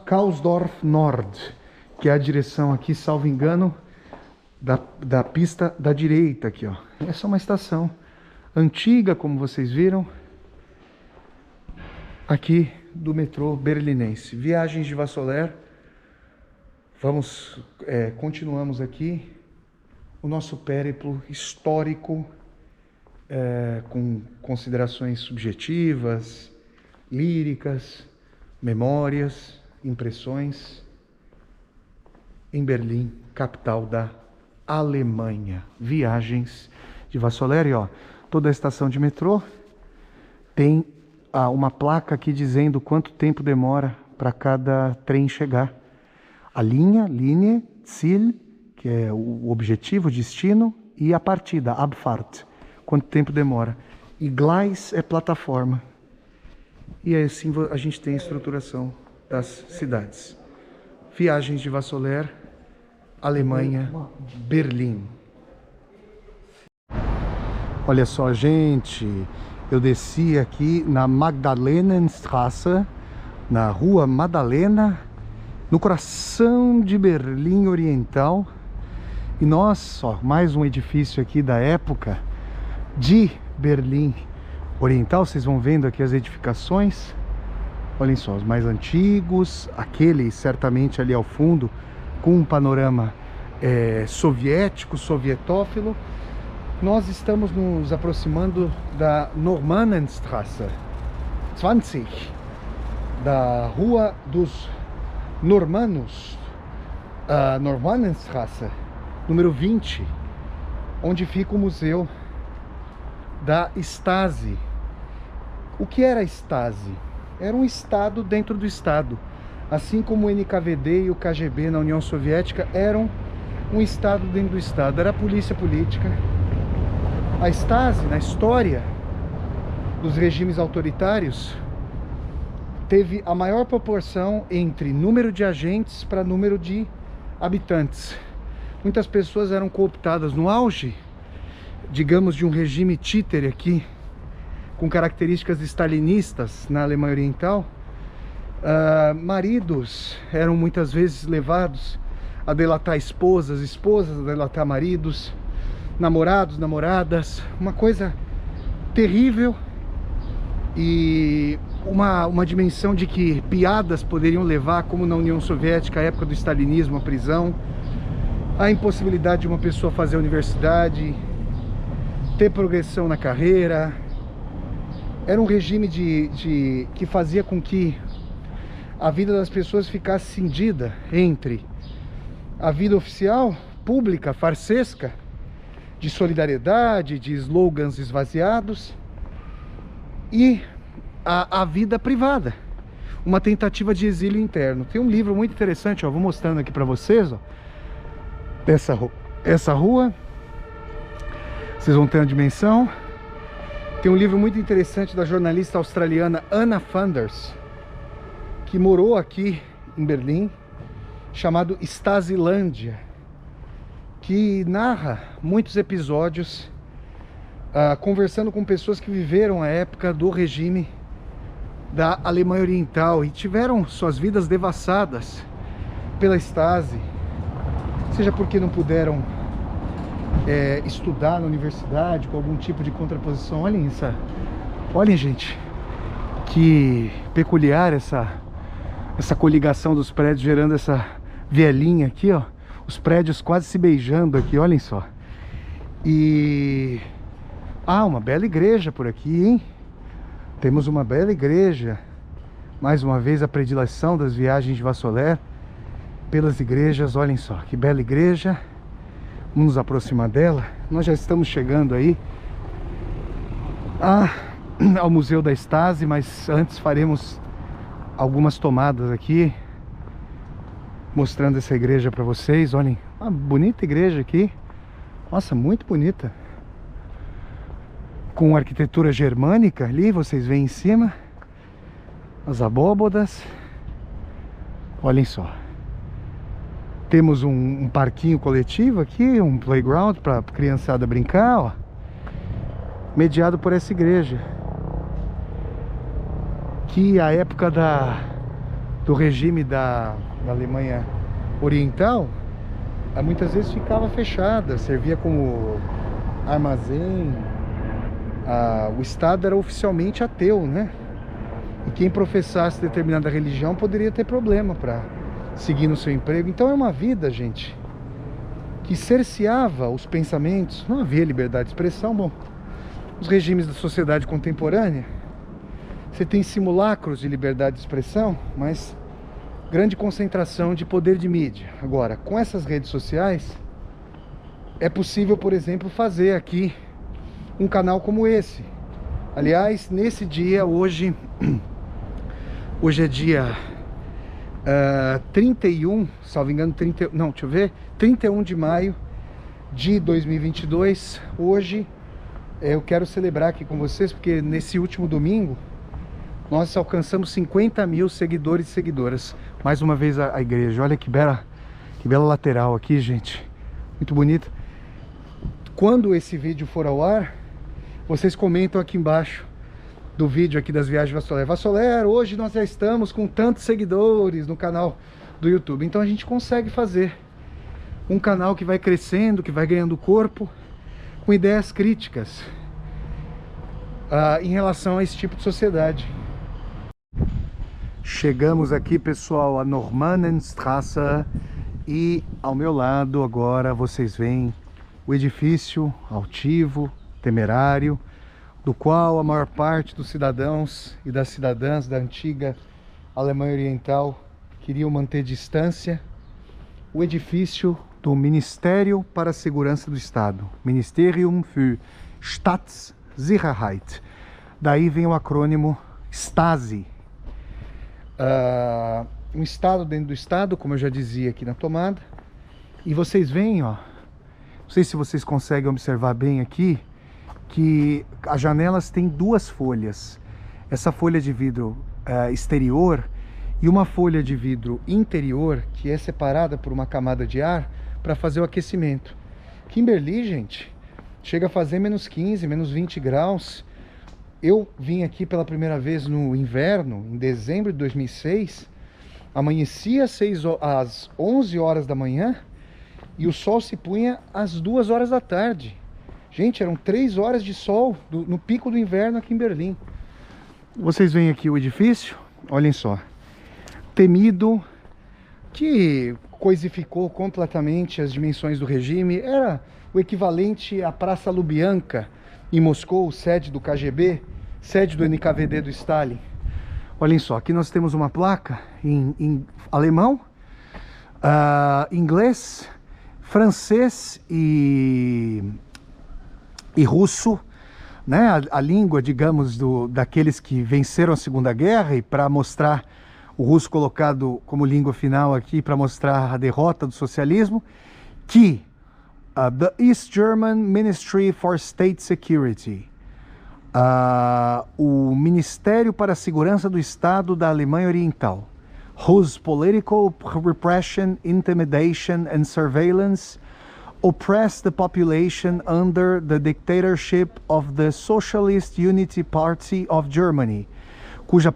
Karlsdorf Nord, que é a direção aqui, salvo engano, da pista da direita aqui, ó. Essa é uma estação antiga, como vocês viram, aqui do metrô berlinense. Viagens de Vassoler. Continuamos aqui o nosso périplo histórico, com considerações subjetivas, líricas, memórias, impressões, em Berlim, capital da Alemanha. Viagens de Vassoler. E ó, toda a estação de metrô tem uma placa aqui dizendo quanto tempo demora para cada trem chegar. A linha, Ziel, que é o objetivo, o destino, e a partida, Abfahrt, quanto tempo demora. E Gleis é plataforma. E assim a gente tem a estruturação das cidades. Viagens de Vassoler, Alemanha, Berlim. Olha só, gente, eu desci aqui na Magdalenenstraße, na rua Madalena, no coração de Berlim Oriental. E nós, ó, mais um edifício aqui da época de Berlim Oriental. Vocês vão vendo aqui as edificações. Olhem só, os mais antigos. Aquele certamente ali ao fundo com um panorama soviético, sovietófilo. Nós estamos nos aproximando da Normannenstraße 20, da Rua dos Normannos, a Normannenstraße número 20, onde fica o museu da Stasi. O que era a Stasi? Era um estado dentro do estado, assim como o NKVD e o KGB na União Soviética eram um estado dentro do estado. Era a polícia política. A Stasi, na história dos regimes autoritários, teve a maior proporção entre número de agentes para número de habitantes. Muitas pessoas eram cooptadas no auge, digamos, de um regime títere aqui, com características stalinistas na Alemanha Oriental. Maridos eram muitas vezes levados a delatar esposas, esposas a delatar maridos, namorados, namoradas, uma coisa terrível. E uma dimensão de que piadas poderiam levar, como na União Soviética, a época do stalinismo, à prisão, a impossibilidade de uma pessoa fazer universidade, ter progressão na carreira. Era um regime que fazia com que a vida das pessoas ficasse cindida entre a vida oficial, pública, farsesca, de solidariedade, de slogans esvaziados, e a vida privada, uma tentativa de exílio interno. Tem um livro muito interessante, ó, vou mostrando aqui para vocês, ó, essa rua, vocês vão ter a dimensão. Tem um livro muito interessante da jornalista australiana Anna Fanders, que morou aqui em Berlim, chamado Stasilândia, que narra muitos episódios conversando com pessoas que viveram a época do regime da Alemanha Oriental e tiveram suas vidas devassadas pela Stasi, seja porque não puderam estudar na universidade com algum tipo de contraposição. Olhem isso, olhem, gente, que peculiar essa coligação dos prédios, gerando essa vielinha aqui, ó, os prédios quase se beijando aqui, olhem só. E uma bela igreja por aqui, hein? Temos uma bela igreja. Mais uma vez a predileção das viagens de Vassoler pelas igrejas. Olhem só, que bela igreja. Vamos nos aproximar dela. Nós já estamos chegando aí ao Museu da Stasi, mas antes faremos algumas tomadas aqui, mostrando essa igreja para vocês. Olhem, uma bonita igreja aqui. Nossa, muito bonita. com arquitetura germânica ali, vocês veem em cima as abóbodas. Olhem só. Temos um parquinho coletivo aqui, um playground para criançada brincar, ó, mediado por essa igreja, que a época do regime da Alemanha Oriental, muitas vezes ficava fechada, servia como armazém. O Estado era oficialmente ateu, né? E quem professasse determinada religião poderia ter problema para seguir no seu emprego. Então é uma vida, gente, que cerceava os pensamentos. Não havia liberdade de expressão. Bom, os regimes da sociedade contemporânea, você tem simulacros de liberdade de expressão, mas grande concentração de poder de mídia. Agora, com essas redes sociais, é possível, por exemplo, fazer aqui um canal como esse. Aliás, nesse dia, hoje é dia 31, salvo engano, 31 de maio de 2022. Hoje eu quero celebrar aqui com vocês, porque nesse último domingo nós alcançamos 50 mil seguidores e seguidoras. Mais uma vez a igreja. Olha que bela lateral aqui, gente. Muito bonita. Quando esse vídeo for ao ar, vocês comentam aqui embaixo do vídeo aqui das viagens Vassoler. Vassoler, hoje nós já estamos com tantos seguidores no canal do YouTube. Então a gente consegue fazer um canal que vai crescendo, que vai ganhando corpo, com ideias críticas em relação a esse tipo de sociedade. Chegamos aqui, pessoal, a Normannenstrasse, e ao meu lado agora vocês veem o edifício altivo, temerário, do qual a maior parte dos cidadãos e das cidadãs da antiga Alemanha Oriental queriam manter distância. O edifício do Ministério para a Segurança do Estado, Ministerium für Staatssicherheit. Daí vem o acrônimo Stasi. Um Estado dentro do Estado, como eu já dizia aqui na tomada. E vocês veem, ó, não sei se vocês conseguem observar bem aqui, que as janelas têm duas folhas. Essa folha de vidro exterior e uma folha de vidro interior, que é separada por uma camada de ar para fazer o aquecimento. Aqui em Berlim, gente, chega a fazer menos 15, menos 20 graus. Eu vim aqui pela primeira vez no inverno, em dezembro de 2006. Amanhecia às 11 horas da manhã e o sol se punha às 2 horas da tarde. Gente, eram 3 horas de sol no pico do inverno aqui em Berlim. Vocês veem aqui o edifício, olhem só. Temido, que coisificou completamente as dimensões do regime. Era o equivalente à Praça Lubyanka em Moscou, sede do KGB, sede do NKVD do Stalin. Olhem só, aqui nós temos uma placa em alemão, inglês, francês e russo, né? A língua, digamos, daqueles que venceram a Segunda Guerra, e para mostrar o russo colocado como língua final aqui, para mostrar a derrota do socialismo, que the East German Ministry for State Security, o Ministério para a Segurança do Estado da Alemanha Oriental, whose political repression, intimidation and surveillance oppressed the population under the dictatorship of the Socialist Unity Party of Germany, cuja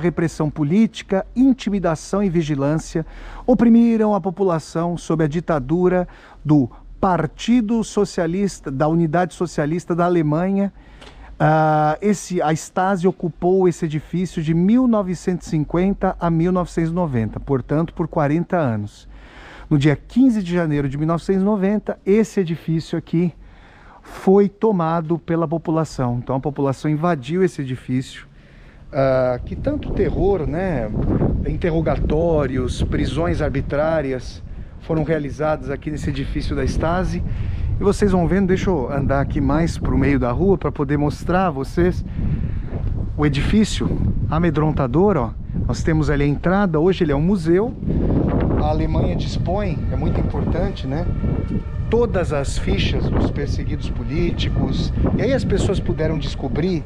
repressão política, intimidação e vigilância oprimiram a população sob a ditadura do Partido Socialista, da Unidade Socialista da Alemanha. A Stasi ocupou esse edifício de 1950 a 1990, portanto por 40 anos. No dia 15 de janeiro de 1990, esse edifício aqui foi tomado pela população. Então a população invadiu esse edifício, que tanto terror, né? Interrogatórios, prisões arbitrárias foram realizadas aqui nesse edifício da Stasi. E vocês vão vendo, deixa eu andar aqui mais para o meio da rua para poder mostrar a vocês o edifício amedrontador, ó. Nós temos ali a entrada, hoje ele é um museu. A Alemanha dispõe, é muito importante, né, todas as fichas dos perseguidos políticos, e aí as pessoas puderam descobrir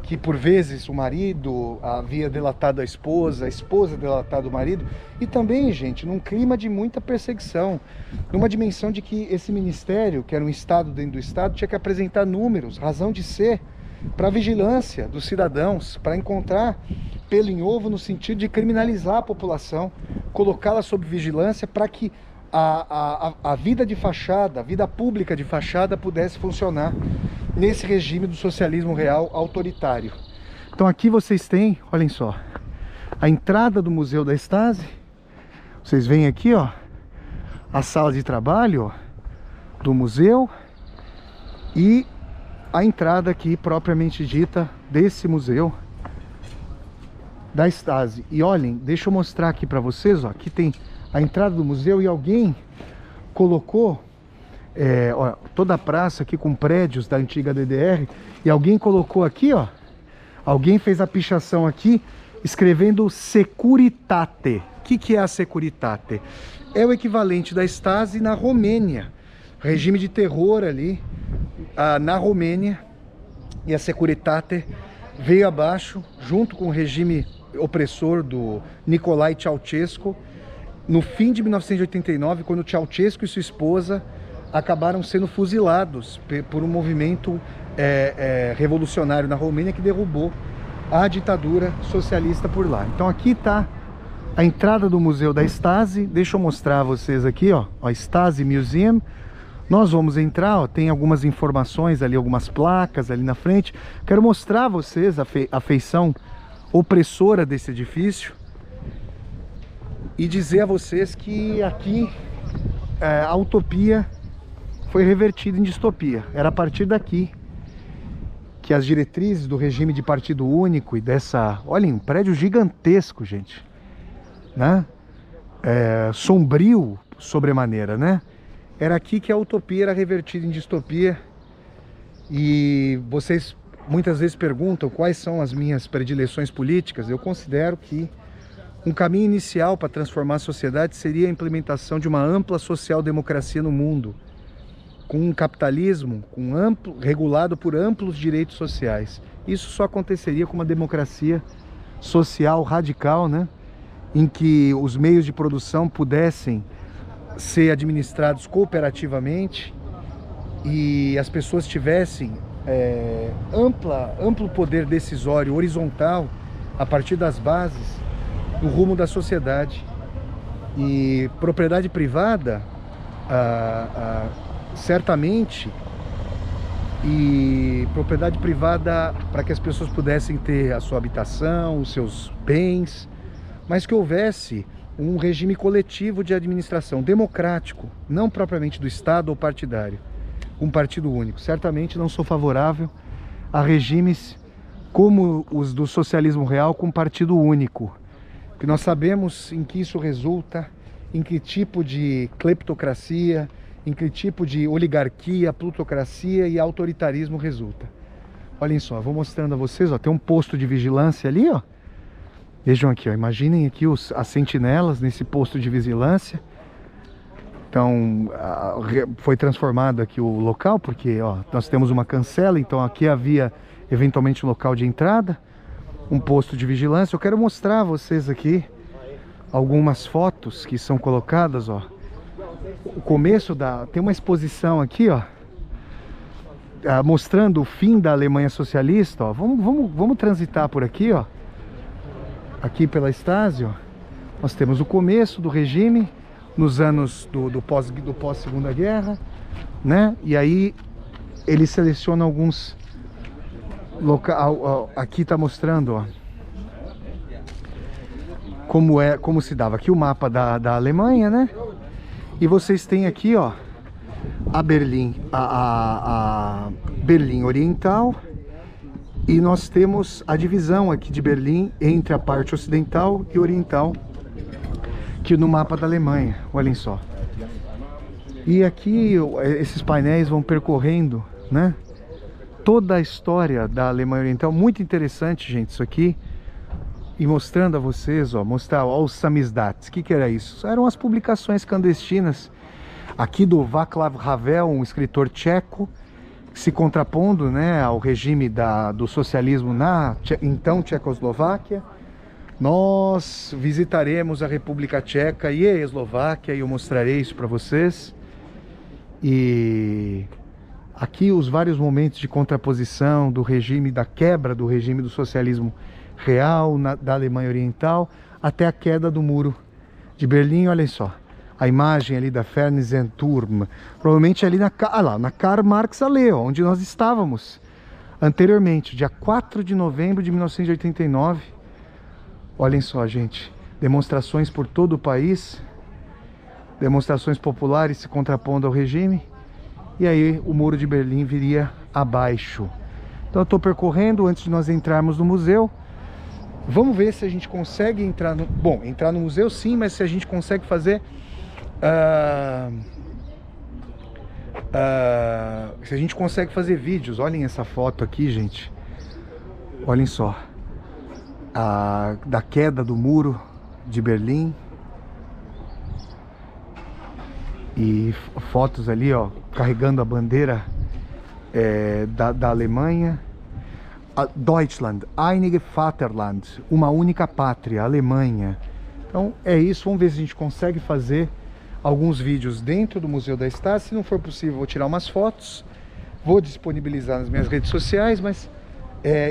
que por vezes o marido havia delatado a esposa delatado o marido, e também, gente, num clima de muita perseguição, numa dimensão de que esse ministério, que era um Estado dentro do Estado, tinha que apresentar números, razão de ser, para a vigilância dos cidadãos, para encontrar pelo em ovo no sentido de criminalizar a população, colocá-la sob vigilância para que a vida de fachada, a vida pública de fachada pudesse funcionar nesse regime do socialismo real autoritário. Então aqui vocês têm, olhem só, a entrada do Museu da Stasi. Vocês veem aqui, ó, a sala de trabalho, ó, do museu, e a entrada aqui propriamente dita desse museu da Stasi. E olhem, deixa eu mostrar aqui para vocês, ó, aqui tem a entrada do museu, e alguém colocou ó, toda a praça aqui com prédios da antiga DDR, e alguém colocou aqui, ó, alguém fez a pichação aqui escrevendo Securitate. O que é a Securitate? É o equivalente da Stasi na Romênia, regime de terror ali na Romênia, e a Securitate veio abaixo junto com o regime opressor do Nicolae Ceausescu no fim de 1989, quando Ceausescu e sua esposa acabaram sendo fuzilados por um movimento revolucionário na Romênia que derrubou a ditadura socialista por lá. Então aqui está a entrada do Museu da Stasi. Deixa eu mostrar a vocês aqui, ó, a Stasi Museum. Nós vamos entrar, ó, tem algumas informações ali, algumas placas ali na frente. Quero mostrar a vocês a feição opressora desse edifício e dizer a vocês que aqui a utopia foi revertida em distopia. Era a partir daqui que as diretrizes do regime de partido único e dessa... Olhem, um prédio gigantesco, gente, né? Sombrio sobremaneira, né? Era aqui que a utopia era revertida em distopia. E vocês muitas vezes perguntam quais são as minhas predileções políticas. Eu considero que um caminho inicial para transformar a sociedade seria a implementação de uma ampla social-democracia no mundo, com um capitalismo regulado por amplos direitos sociais. Isso só aconteceria com uma democracia social radical, né? Em que os meios de produção pudessem ser administrados cooperativamente e as pessoas tivessem amplo poder decisório horizontal a partir das bases no rumo da sociedade. E propriedade privada certamente, e propriedade privada para que as pessoas pudessem ter a sua habitação, os seus bens, mas que houvesse um regime coletivo de administração democrático, não propriamente do Estado ou partidário, um partido único. Certamente não sou favorável a regimes como os do socialismo real com partido único, que nós sabemos em que isso resulta, em que tipo de cleptocracia, em que tipo de oligarquia, plutocracia e autoritarismo resulta. Olhem só, vou mostrando a vocês, ó, tem um posto de vigilância ali, ó. Vejam aqui, ó, imaginem aqui as sentinelas nesse posto de vigilância. Então, foi transformado aqui o local, porque ó, nós temos uma cancela, então aqui havia eventualmente um local de entrada, um posto de vigilância. Eu quero mostrar a vocês aqui algumas fotos que são colocadas, ó. O começo tem uma exposição aqui, ó, mostrando o fim da Alemanha socialista, ó. Vamos transitar por aqui, ó. Aqui pela Stasi, ó, nós temos o começo do regime nos anos do pós-segunda guerra, né? E aí ele seleciona alguns locais. Aqui está mostrando, ó, como se dava aqui o mapa da Alemanha, né? E vocês têm aqui, ó, a Berlim Oriental, e nós temos a divisão aqui de Berlim entre a parte ocidental e oriental, que no mapa da Alemanha, olhem só. E aqui esses painéis vão percorrendo, né, toda a história da Alemanha Oriental. Muito interessante, gente, isso aqui. E mostrando a vocês, ó, mostrar os samizdates. O que era isso? Eram as publicações clandestinas. aqui do Václav Havel, um escritor tcheco, se contrapondo, né, ao regime do socialismo na então Tchecoslováquia. Nós visitaremos a República Tcheca e a Eslováquia e eu mostrarei isso para vocês. E aqui os vários momentos de contraposição do regime, da quebra do regime do socialismo real da Alemanha Oriental até a queda do muro de Berlim. Olhem só, a imagem ali da Fernsehturm, provavelmente ali na Karl Marx Allee, onde nós estávamos anteriormente, dia 4 de novembro de 1989. Olhem só, gente, demonstrações por todo o país, demonstrações populares se contrapondo ao regime, e aí o muro de Berlim viria abaixo. Então eu estou percorrendo antes de nós entrarmos no museu. Vamos ver se a gente consegue entrar no... Bom, entrar no museu sim, mas se a gente consegue fazer... se a gente consegue fazer vídeos. Olhem essa foto aqui, gente. Olhem só. Da queda do muro de Berlim. E fotos ali, ó, carregando a bandeira da Alemanha. Deutschland, einige Vaterland, uma única pátria, Alemanha. Então é isso, vamos ver se a gente consegue fazer alguns vídeos dentro do Museu da Stasi. Se não for possível, vou tirar umas fotos, vou disponibilizar nas minhas redes sociais, mas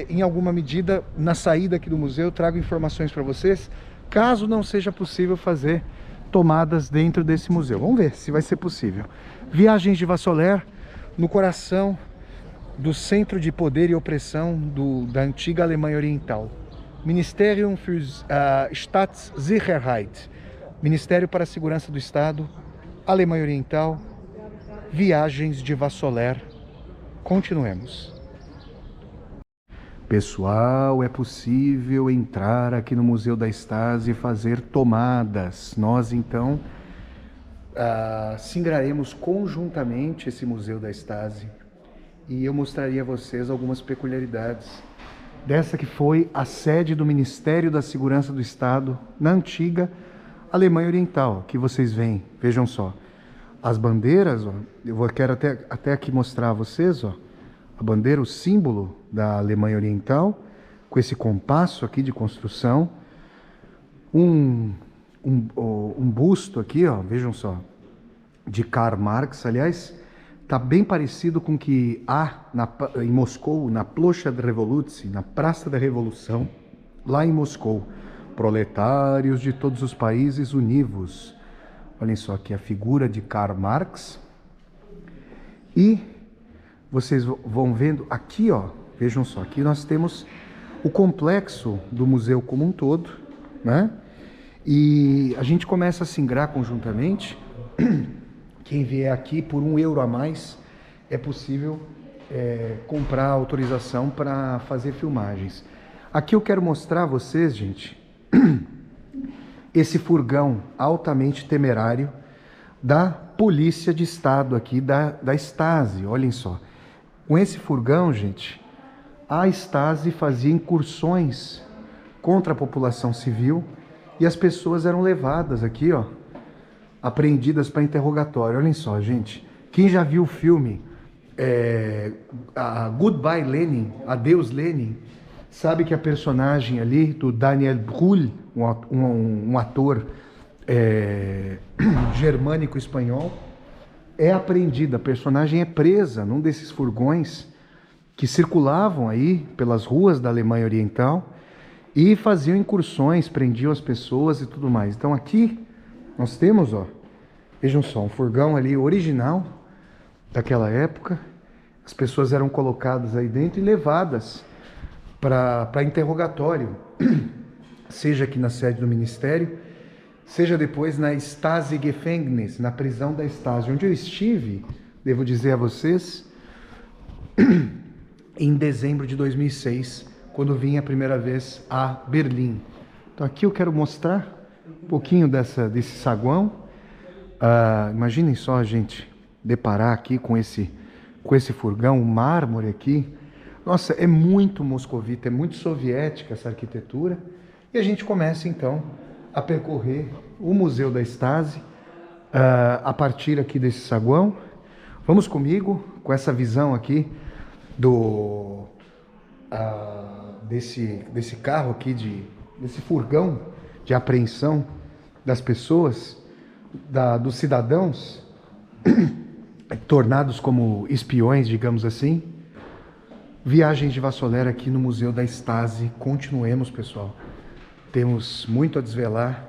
em alguma medida, na saída aqui do museu, eu trago informações para vocês, caso não seja possível fazer tomadas dentro desse museu. Vamos ver se vai ser possível. Viagens de Vassoler, no coração do centro de poder e opressão da antiga Alemanha Oriental. Ministerium für Staatssicherheit, Ministério para a Segurança do Estado, Alemanha Oriental, Viagens de Vassoler. Continuemos. Pessoal, é possível entrar aqui no Museu da Stasi e fazer tomadas. Nós, então, singraremos conjuntamente esse Museu da Stasi e eu mostraria a vocês algumas peculiaridades dessa que foi a sede do Ministério da Segurança do Estado na antiga Alemanha Oriental. Aqui vocês veem, vejam só, as bandeiras, ó, quero até aqui mostrar a vocês, ó, a bandeira, o símbolo da Alemanha Oriental, com esse compasso aqui de construção, um busto aqui, ó, vejam só, de Karl Marx. Aliás, está bem parecido com o que há em Moscou, na Ploshad Revolution, na Praça da Revolução, lá em Moscou. Proletários de todos os países univos. Olhem só aqui a figura de Karl Marx. E vocês vão vendo aqui, ó, vejam só, aqui nós temos o complexo do museu como um todo, né? E a gente começa a singrar conjuntamente. Quem vier aqui por €1 a mais, é possível comprar autorização para fazer filmagens. Aqui eu quero mostrar a vocês, gente, esse furgão altamente temerário da Polícia de Estado aqui, da Stasi. Olhem só. Com esse furgão, gente, a Stasi fazia incursões contra a população civil e as pessoas eram levadas aqui, ó, apreendidas para interrogatório. Olhem só, gente. Quem já viu o filme Goodbye Lenin, Adeus Lenin, sabe que a personagem ali do Daniel Brühl, um ator germânico-espanhol, é apreendida. A personagem é presa num desses furgões que circulavam aí pelas ruas da Alemanha Oriental e faziam incursões, prendiam as pessoas e tudo mais. Então aqui nós temos, ó, vejam só, um furgão ali original daquela época. As pessoas eram colocadas aí dentro e levadas para interrogatório, seja aqui na sede do Ministério, seja depois na Stasi-Gefängnis, na prisão da Stasi, onde eu estive, devo dizer a vocês, em dezembro de 2006, quando vim a primeira vez a Berlim. Então aqui eu quero mostrar um pouquinho desse saguão. Imaginem só a gente deparar aqui com esse furgão, o mármore aqui. Nossa, é muito moscovita, é muito soviética essa arquitetura. E a gente começa então a percorrer o Museu da Stasi, a partir aqui desse saguão. Vamos comigo com essa visão aqui desse carro aqui, desse furgão de apreensão das pessoas, dos cidadãos tornados como espiões, digamos assim. Viagens de Vassoler aqui no Museu da Stasi. Continuemos, pessoal. Temos muito a desvelar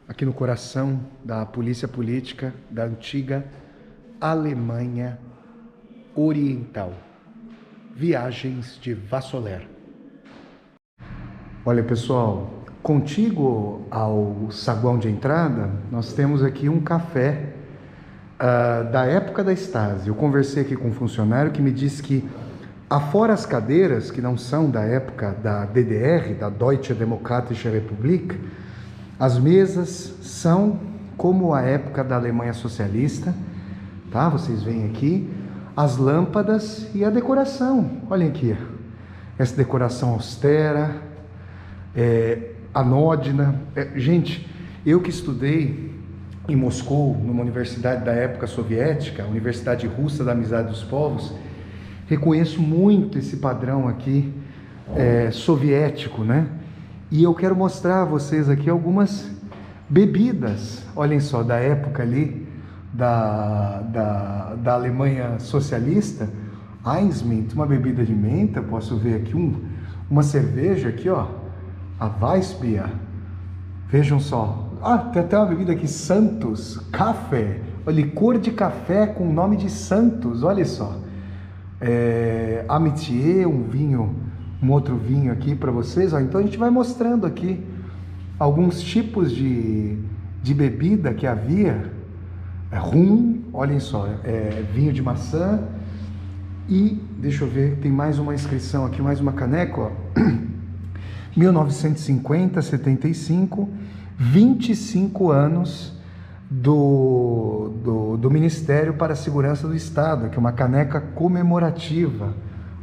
aqui no coração da polícia política da antiga Alemanha Oriental. Viagens de Vassoler. Olha, pessoal, contíguo ao saguão de entrada, nós temos aqui um café da época da Stasi. Eu conversei aqui com um funcionário que me disse que, afora as cadeiras, que não são da época da DDR, da Deutsche Demokratische Republik, as mesas são como a época da Alemanha Socialista, tá? Vocês veem aqui as lâmpadas e a decoração. Olhem aqui, essa decoração austera, anódina. Gente, eu que estudei em Moscou, numa universidade da época soviética, a Universidade Russa da Amizade dos Povos, reconheço muito esse padrão aqui soviético, né? E eu quero mostrar a vocês aqui algumas bebidas, olhem só, da época ali da Alemanha socialista. Eismint, uma bebida de menta. Posso ver aqui uma cerveja aqui, ó, a Weissbier. Vejam só. Tem até uma bebida aqui, Santos, café, licor de café com o nome de Santos, olha só. Amitié, um outro vinho aqui para vocês, ó. Então a gente vai mostrando aqui alguns tipos de bebida que havia. Rum, olhem só, vinho de maçã. E deixa eu ver, tem mais uma inscrição aqui, mais uma caneca, ó. 1950, 75, 25 anos do Ministério para a Segurança do Estado, que é uma caneca comemorativa.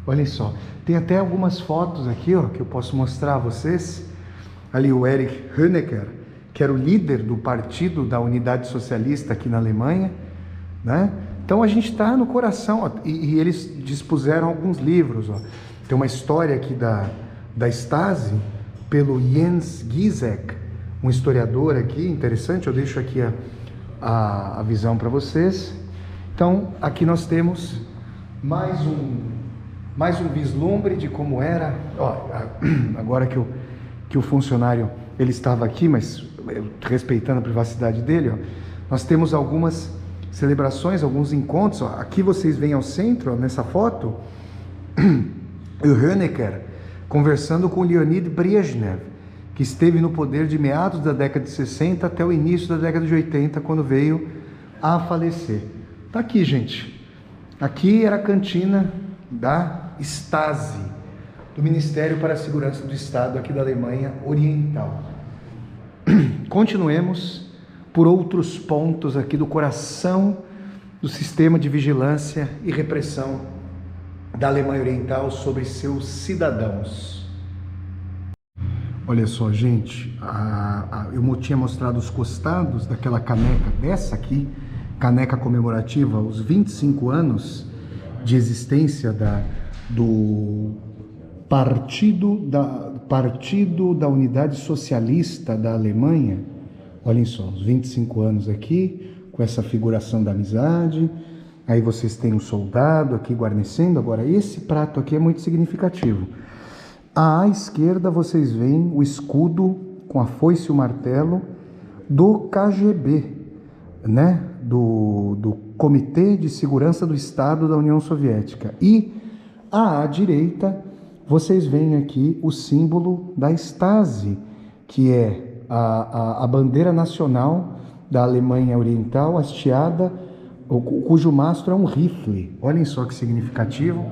Olhem só, tem até algumas fotos aqui, ó, que eu posso mostrar a vocês. Ali o Erich Honecker, que era o líder do Partido da Unidade Socialista aqui na Alemanha, né? Então a gente está no coração, ó, e eles dispuseram alguns livros, ó. Tem uma história aqui da Stasi, pelo Jens Gizek, um historiador aqui, interessante. Eu deixo aqui a visão para vocês. Então aqui nós temos mais um vislumbre de como era. Ó, agora que o funcionário ele estava aqui, mas respeitando a privacidade dele, ó, nós temos algumas celebrações, alguns encontros. Ó. Aqui vocês veem ao centro, ó, nessa foto, o Honecker conversando com Leonid Brezhnev, que esteve no poder de meados da década de 60 até o início da década de 80, quando veio a falecer. Tá aqui, gente. Aqui era a cantina da Stasi, do Ministério para a Segurança do Estado aqui da Alemanha Oriental. Continuemos por outros pontos aqui do coração do sistema de vigilância e repressão da Alemanha Oriental sobre seus cidadãos. Olha só, gente, eu tinha mostrado os costados daquela caneca, dessa aqui, caneca comemorativa, os 25 anos de existência do Partido da Unidade Socialista da Alemanha. Olhem só, os 25 anos aqui, com essa figuração da amizade. Aí vocês têm um soldado aqui guarnecendo. Agora, esse prato aqui é muito significativo. À esquerda vocês veem o escudo com a foice e o martelo do KGB, né? Do Comitê de Segurança do Estado da União Soviética. E à direita vocês veem aqui o símbolo da Stasi, que é a bandeira nacional da Alemanha Oriental, hasteada, cujo mastro é um rifle. Olhem só que significativo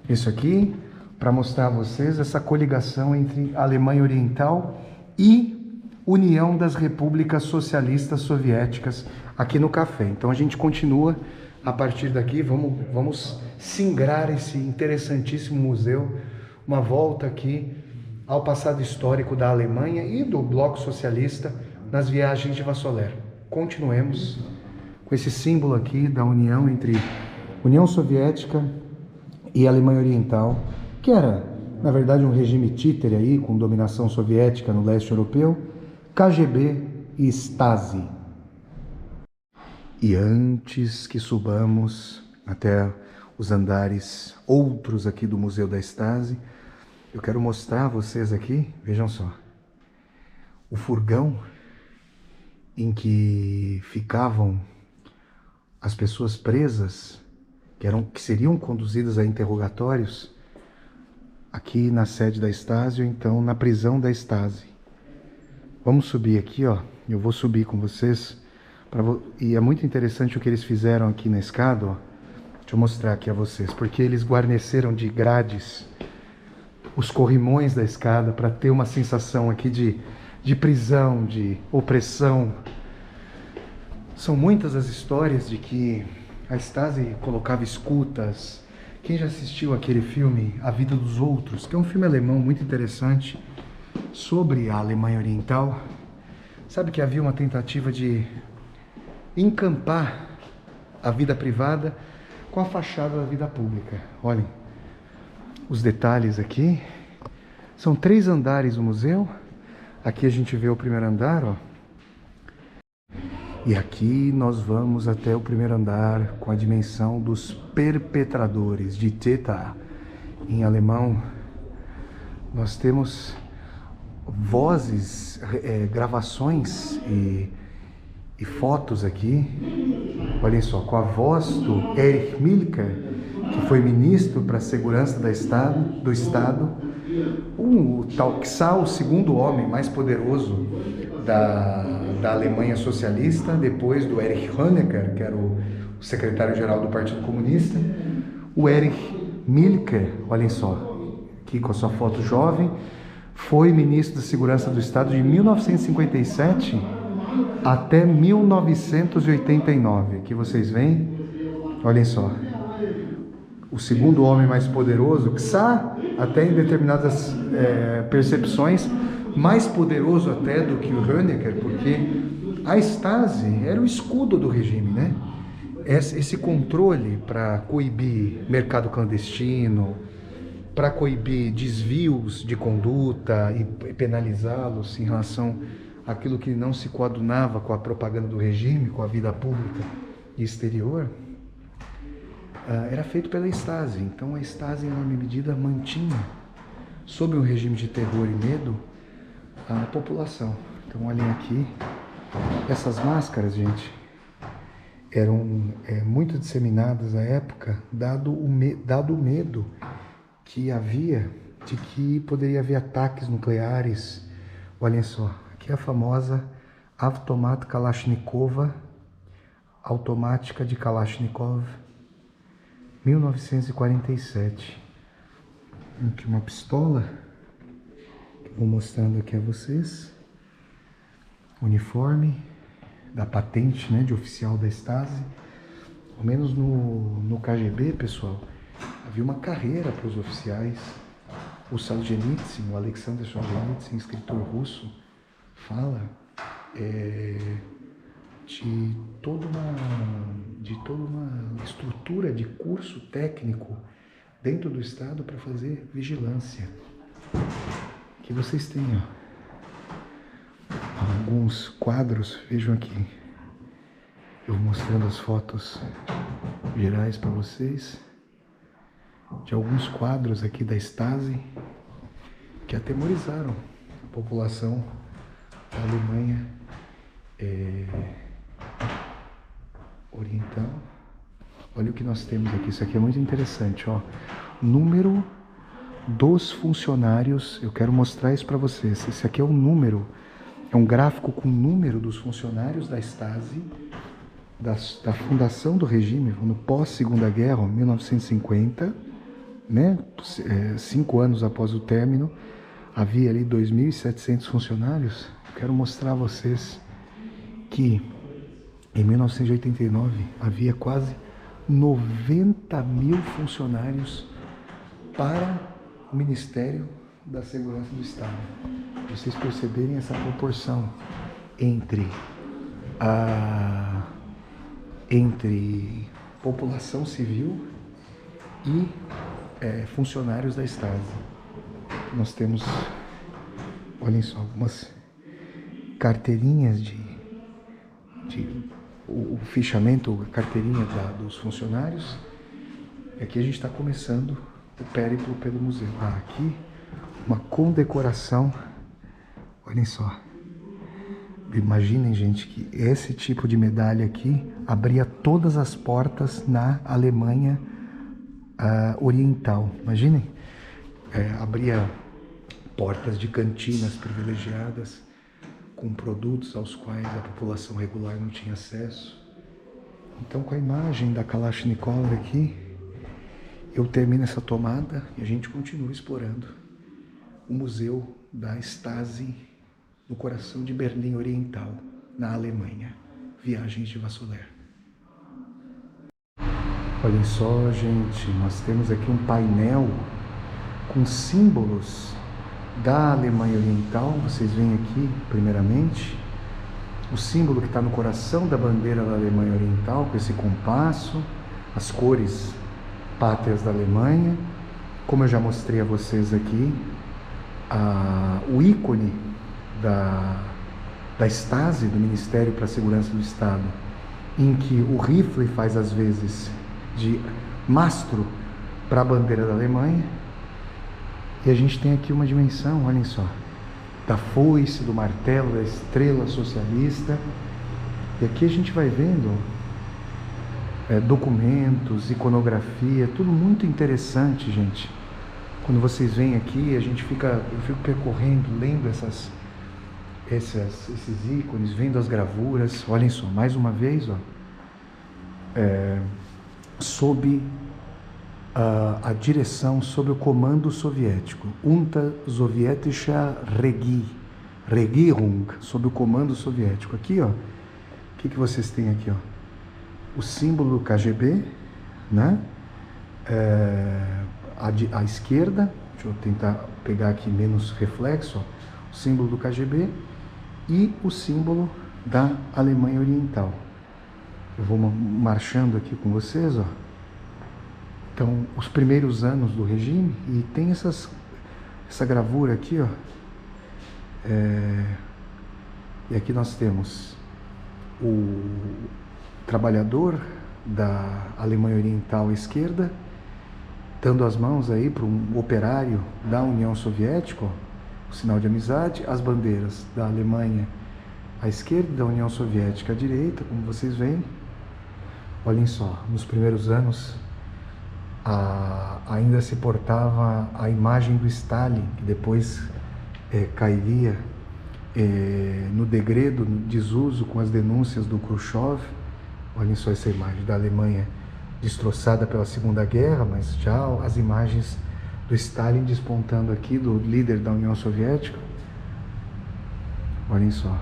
isso aqui, para mostrar a vocês essa coligação entre a Alemanha Oriental e União das Repúblicas Socialistas Soviéticas aqui no café. Então a gente continua a partir daqui, vamos singrar esse interessantíssimo museu, uma volta aqui ao passado histórico da Alemanha e do Bloco Socialista nas viagens de Vassoler. continuemos com esse símbolo aqui da união entre União Soviética e Alemanha Oriental, que era, na verdade, um regime títere aí, com dominação soviética no leste europeu, KGB e Stasi. E antes que subamos até os andares outros aqui do Museu da Stasi, eu quero mostrar a vocês aqui, vejam só, o furgão em que ficavam as pessoas presas, que seriam conduzidas a interrogatórios, aqui na sede da Stasi, ou então na prisão da Stasi. Vamos subir aqui, ó. Eu vou subir com vocês. E é muito interessante o que eles fizeram aqui na escada, ó. Deixa eu mostrar aqui a vocês. Porque eles guarneceram de grades os corrimões da escada para ter uma sensação aqui de prisão, de opressão. São muitas as histórias de que a Stasi colocava escutas. Quem já assistiu aquele filme A Vida dos Outros, que é um filme alemão muito interessante sobre a Alemanha Oriental, sabe que havia uma tentativa de encampar a vida privada com a fachada da vida pública. Olhem os detalhes aqui. São 3 andares o museu. Aqui a gente vê o primeiro andar, ó. E aqui nós vamos até o primeiro andar com a dimensão dos perpetradores, de Täter. Em alemão, nós temos vozes, gravações e fotos aqui. Olhem só, com a voz do Erich Mielke, que foi ministro para a segurança do Estado, o tal quiçá o segundo homem mais poderoso da Alemanha socialista, depois do Erich Honecker, que era o secretário-geral do Partido Comunista. O Erich Mielke, olhem só, aqui com a sua foto jovem, foi ministro da Segurança do Estado de 1957 até 1989. Aqui vocês veem, olhem só, o segundo homem mais poderoso, quiçá até em determinadas percepções, mais poderoso até do que o Honecker, porque a Stasi era o escudo do regime, né? Esse controle para coibir mercado clandestino, para coibir desvios de conduta e penalizá-los em relação àquilo que não se coadunava com a propaganda do regime, com a vida pública e exterior, era feito pela Stasi. Então a Stasi, em enorme medida, mantinha, sob um regime de terror e medo, a população. Então olhem aqui, essas máscaras, gente, eram muito disseminadas à época, dado o medo que havia de que poderia haver ataques nucleares. Olhem só, aqui é a famosa Automat Kalashnikova, automática de Kalashnikov, 1947. Aqui uma pistola, que eu vou mostrando aqui a vocês. Uniforme da patente, né, de oficial da Stasi. Ao menos no KGB, pessoal, havia uma carreira para os oficiais. O Solzhenitsyn, o Alexander Solzhenitsyn, escritor russo, fala de toda uma estrutura de curso técnico dentro do Estado para fazer vigilância. Que vocês têm, ó, alguns quadros, vejam aqui, eu mostrando as fotos gerais para vocês, de alguns quadros aqui da Stasi que atemorizaram a população da Alemanha Oriental. Olha o que nós temos aqui, isso aqui é muito interessante, ó. Número dos funcionários, eu quero mostrar isso para vocês. Esse aqui é o número, é um gráfico com o número dos funcionários da Stasi, da fundação do regime, no pós-Segunda Guerra, 1950, né? 5 anos após o término, havia ali 2.700 funcionários. Eu quero mostrar a vocês que em 1989 havia quase 90.000 funcionários para o Ministério da Segurança do Estado. Pra vocês perceberem essa proporção entre entre população civil e funcionários da Stasi. Nós temos, olhem só, algumas carteirinhas o fichamento, a carteirinha dos funcionários. E aqui a gente está começando o périplo pelo museu. Aqui uma condecoração, olhem só. Imaginem, gente, que esse tipo de medalha aqui abria todas as portas na Alemanha Oriental. Imaginem, abria portas de cantinas privilegiadas com produtos aos quais a população regular não tinha acesso. Então, com a imagem da Kalashnikov aqui, eu termino essa tomada e a gente continua explorando o museu da Stasi no coração de Berlim Oriental, na Alemanha. Viagens de Vassoler. Olhem só, gente, nós temos aqui um painel com símbolos da Alemanha Oriental. Vocês veem aqui, primeiramente, o símbolo que está no coração da bandeira da Alemanha Oriental, com esse compasso, as cores pátrias da Alemanha. Como eu já mostrei a vocês aqui, o ícone da Stasi, do Ministério para a Segurança do Estado, em que o rifle faz às vezes de mastro para a bandeira da Alemanha. E a gente tem aqui uma dimensão, olhem só, da foice, do martelo, da estrela socialista. E aqui a gente vai vendo documentos, iconografia, tudo muito interessante, gente. Quando vocês vêm aqui, eu fico percorrendo, lendo esses ícones, vendo as gravuras. Olhem só, mais uma vez, sob a direção, sob o comando soviético, Untersowjetische Regierung, sob o comando soviético. Aqui, o que vocês têm aqui, o símbolo do KGB, né? À esquerda, deixa eu tentar pegar aqui menos reflexo, o símbolo do KGB e o símbolo da Alemanha Oriental. Eu vou marchando aqui com vocês, Então, os primeiros anos do regime, e tem essa gravura aqui, e aqui nós temos o trabalhador da Alemanha Oriental à esquerda, dando as mãos aí para um operário da União Soviética, o sinal de amizade, as bandeiras da Alemanha à esquerda e da União Soviética à direita, como vocês veem. Olhem só, nos primeiros anos ainda se portava a imagem do Stalin, que depois cairia no degredo, no desuso com as denúncias do Khrushchev. Olhem só essa imagem da Alemanha destroçada pela Segunda Guerra, mas já as imagens do Stalin despontando aqui, do líder da União Soviética. Olhem só.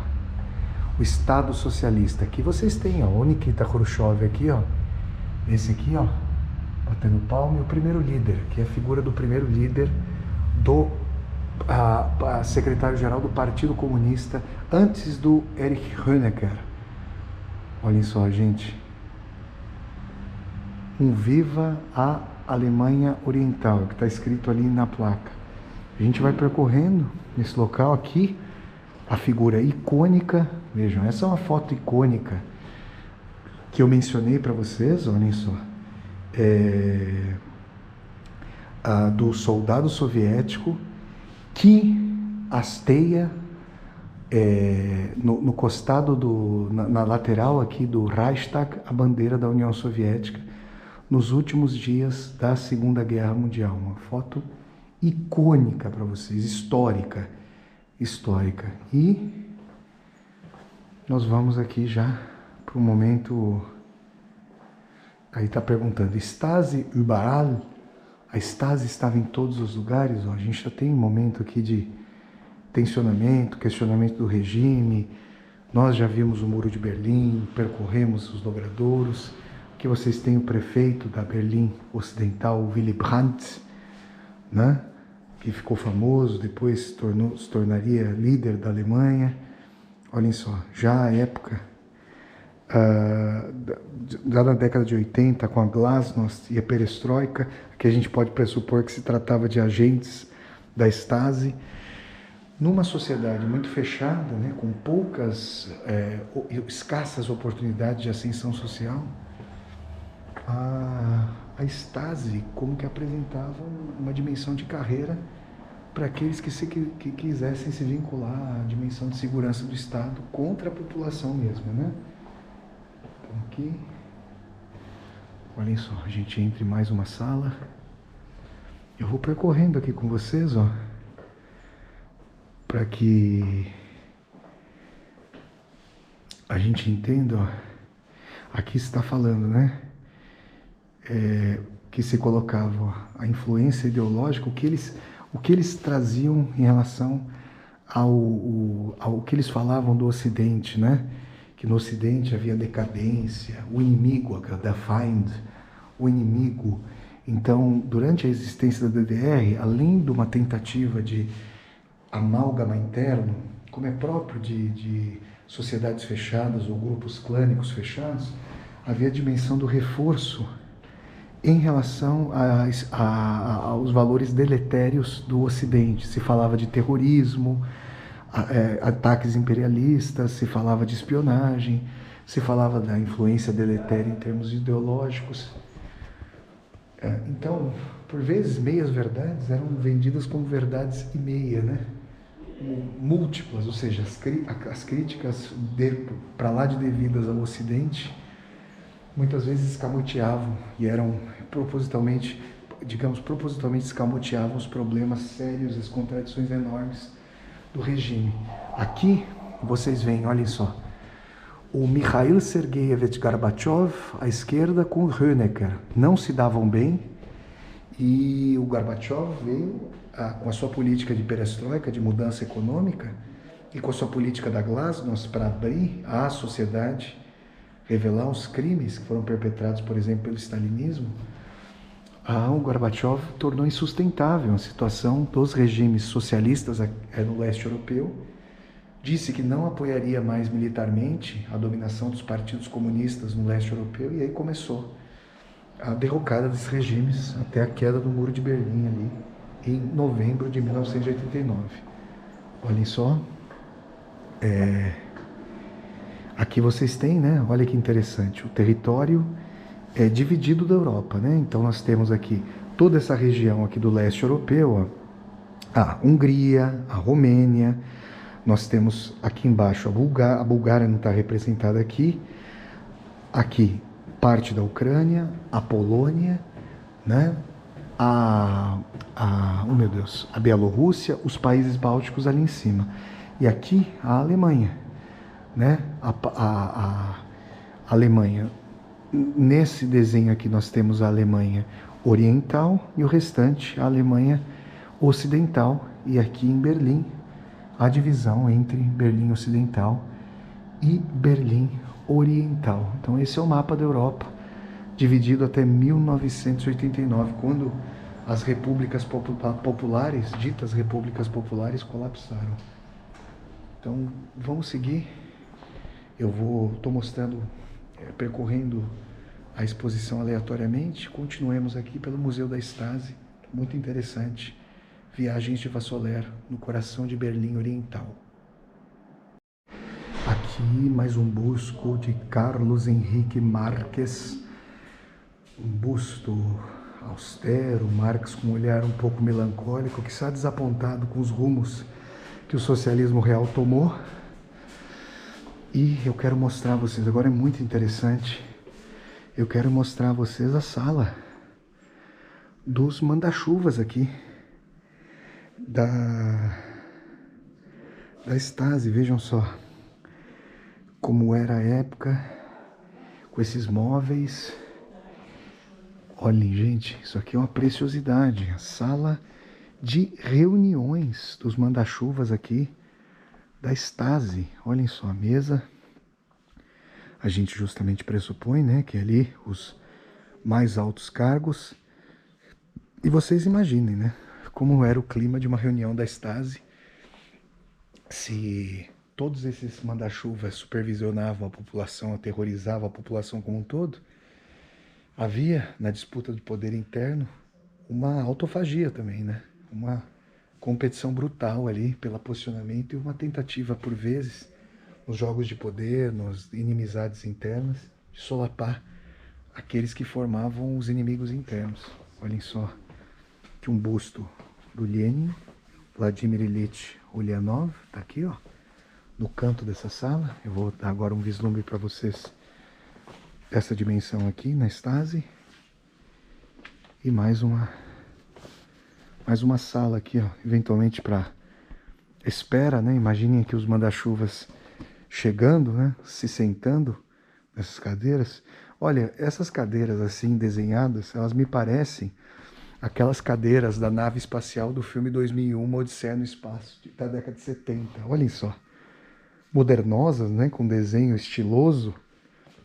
O Estado Socialista. Aqui vocês têm, o Nikita Khrushchev aqui, esse aqui, batendo palma, e o primeiro líder, que é a figura do primeiro líder do secretário-geral do Partido Comunista, antes do Erich Honecker. Olhem só, gente. Um viva a Alemanha Oriental, que está escrito ali na placa. A gente vai percorrendo nesse local aqui, a figura icônica, vejam, essa é uma foto icônica que eu mencionei para vocês, olhem só, do soldado soviético que hasteia no costado, na lateral aqui do Reichstag, a bandeira da União Soviética, nos últimos dias da Segunda Guerra Mundial. Uma foto icônica para vocês, histórica. E nós vamos aqui já para o momento. Aí está perguntando, Stasi überall? A Stasi estava em todos os lugares? A gente já tem um momento aqui de tensionamento, questionamento do regime. Nós já vimos o Muro de Berlim, percorremos os dobradouros. Aqui vocês têm o prefeito da Berlim Ocidental, Willy Brandt, né? Que ficou famoso, depois se tornaria líder da Alemanha. Olhem só, já a época já na década de 80, com a Glasnost e a Perestroika, que a gente pode pressupor que se tratava de agentes da Stasi, numa sociedade muito fechada, né, com poucas, escassas oportunidades de ascensão social, a Stasi como que apresentava uma dimensão de carreira para aqueles que quisessem se vincular à dimensão de segurança do Estado contra a população mesmo, né? Então aqui, olhem só, a gente entra em mais uma sala. Eu vou percorrendo aqui com vocês, ó, para que a gente entenda, ó. Aqui está falando, né? Que se colocava, ó, a influência ideológica, o que eles traziam em relação ao que eles falavam do Ocidente, né? Que no Ocidente havia decadência, o inimigo, der Feind, o inimigo. Então, durante a existência da DDR, além de uma tentativa de amálgama interno, como é próprio de sociedades fechadas ou grupos clânicos fechados, havia a dimensão do reforço em relação aos valores deletérios do Ocidente. Se falava de terrorismo, ataques imperialistas, se falava de espionagem, se falava da influência deletéria em termos ideológicos. Então, por vezes, meias-verdades eram vendidas como verdades e meia, né? Múltiplas, ou seja, as críticas para lá de devidas ao Ocidente muitas vezes escamoteavam e eram propositalmente escamoteavam os problemas sérios, as contradições enormes do regime. Aqui vocês veem, olhem só, o Mikhail Sergeyevich Gorbachev à esquerda com o Honecker não se davam bem, e o Gorbachev veio com a sua política de perestroika, de mudança econômica, e com a sua política da Glasnost para abrir à sociedade, revelar os crimes que foram perpetrados, por exemplo, pelo stalinismo. O Gorbachev tornou insustentável a situação dos regimes socialistas no leste europeu, disse que não apoiaria mais militarmente a dominação dos partidos comunistas no leste europeu, e aí começou a derrocada desses regimes até a queda do Muro de Berlim ali em novembro de 1989. Olhem só, aqui vocês têm, né? Olha que interessante, o território é dividido da Europa, né? Então nós temos aqui toda essa região aqui do leste europeu, ó, a Hungria, a Romênia, nós temos aqui embaixo a Bulgária não está representada aqui parte da Ucrânia, a Polônia, né? Oh meu Deus, a Bielorrússia, os países bálticos ali em cima, e aqui a Alemanha, né? A Alemanha, nesse desenho aqui nós temos a Alemanha oriental e o restante a Alemanha ocidental, e aqui em Berlim a divisão entre Berlim Ocidental e Berlim Oriental. Então esse é o mapa da Europa, dividido até 1989, quando as repúblicas populares, ditas repúblicas populares, colapsaram. Então vamos seguir. Estou mostrando, percorrendo a exposição aleatoriamente. Continuemos aqui pelo Museu da Stasi, muito interessante. Viagens de Vassoler no coração de Berlim Oriental. Aqui mais um busto de Carlos Henrique Marques, um busto austero, Marx com um olhar um pouco melancólico, que está desapontado com os rumos que o socialismo real tomou. E eu quero mostrar a vocês, agora é muito interessante, eu quero mostrar a vocês a sala dos manda-chuvas aqui da Stasi. Vejam só como era a época, com esses móveis. Olhem, gente, isso aqui é uma preciosidade, a sala de reuniões dos manda-chuvas aqui da Stasi. Olhem só a mesa. A gente justamente pressupõe, né, que ali os mais altos cargos. E vocês imaginem, né, como era o clima de uma reunião da Stasi, se todos esses manda-chuvas supervisionavam a população, aterrorizavam a população como um todo, havia na disputa do poder interno uma autofagia também, né? Uma competição brutal ali pelo posicionamento e uma tentativa, por vezes, nos jogos de poder, nas inimizades internas, de solapar aqueles que formavam os inimigos internos. Olhem só, que um busto do Lenin, Vladimir Ilyich Ulyanov, tá aqui, ó, no canto dessa sala. Eu vou dar agora um vislumbre para vocês dessa dimensão aqui na Stasi. E mais uma sala aqui, ó, eventualmente para espera, né? Imaginem aqui os manda-chuvas chegando, né? Se sentando nessas cadeiras. Olha, essas cadeiras assim desenhadas, elas me parecem aquelas cadeiras da nave espacial do filme 2001, Uma Odisseia no Espaço, da década de 70. Olhem só, modernosas, né? Com desenho estiloso.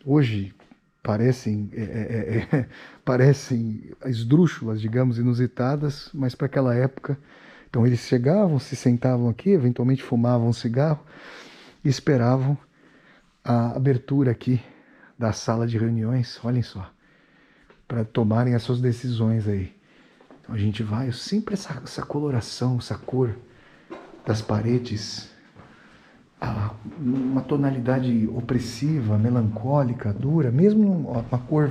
Hoje parecem parecem esdrúxulas, digamos, inusitadas, mas para aquela época. Então eles chegavam, se sentavam aqui, eventualmente fumavam um cigarro e esperavam a abertura aqui da sala de reuniões, olhem só, para tomarem as suas decisões aí. Então a gente vai, sempre essa coloração, essa cor das paredes, uma tonalidade opressiva, melancólica, dura, mesmo uma cor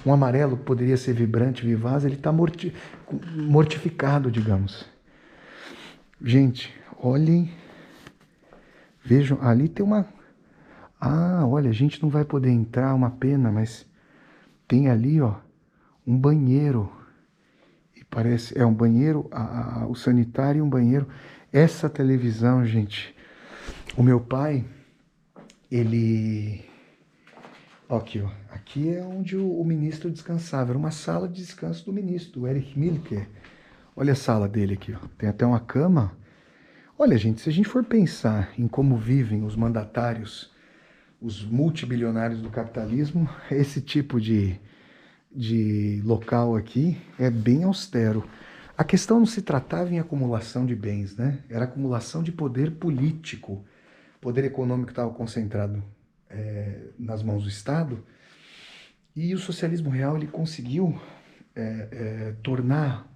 um amarelo que poderia ser vibrante, vivaz, ele está mortificado, digamos. Gente, olhem, vejam, ali tem uma... Ah, olha, a gente não vai poder entrar, uma pena, mas tem ali, ó, um banheiro. E parece, é um banheiro, o sanitário e um banheiro. Essa televisão, gente, o meu pai, ele... Aqui, ó, aqui é onde o ministro descansava, era uma sala de descanso do ministro, do Erich Mielke. Olha a sala dele aqui, ó, tem até uma cama. Olha, gente, se a gente for pensar em como vivem os mandatários, os multibilionários do capitalismo, esse tipo de local aqui é bem austero. A questão não se tratava em acumulação de bens, né? Era acumulação de poder político. O poder econômico estava concentrado nas mãos do Estado. E o socialismo real ele conseguiu tornar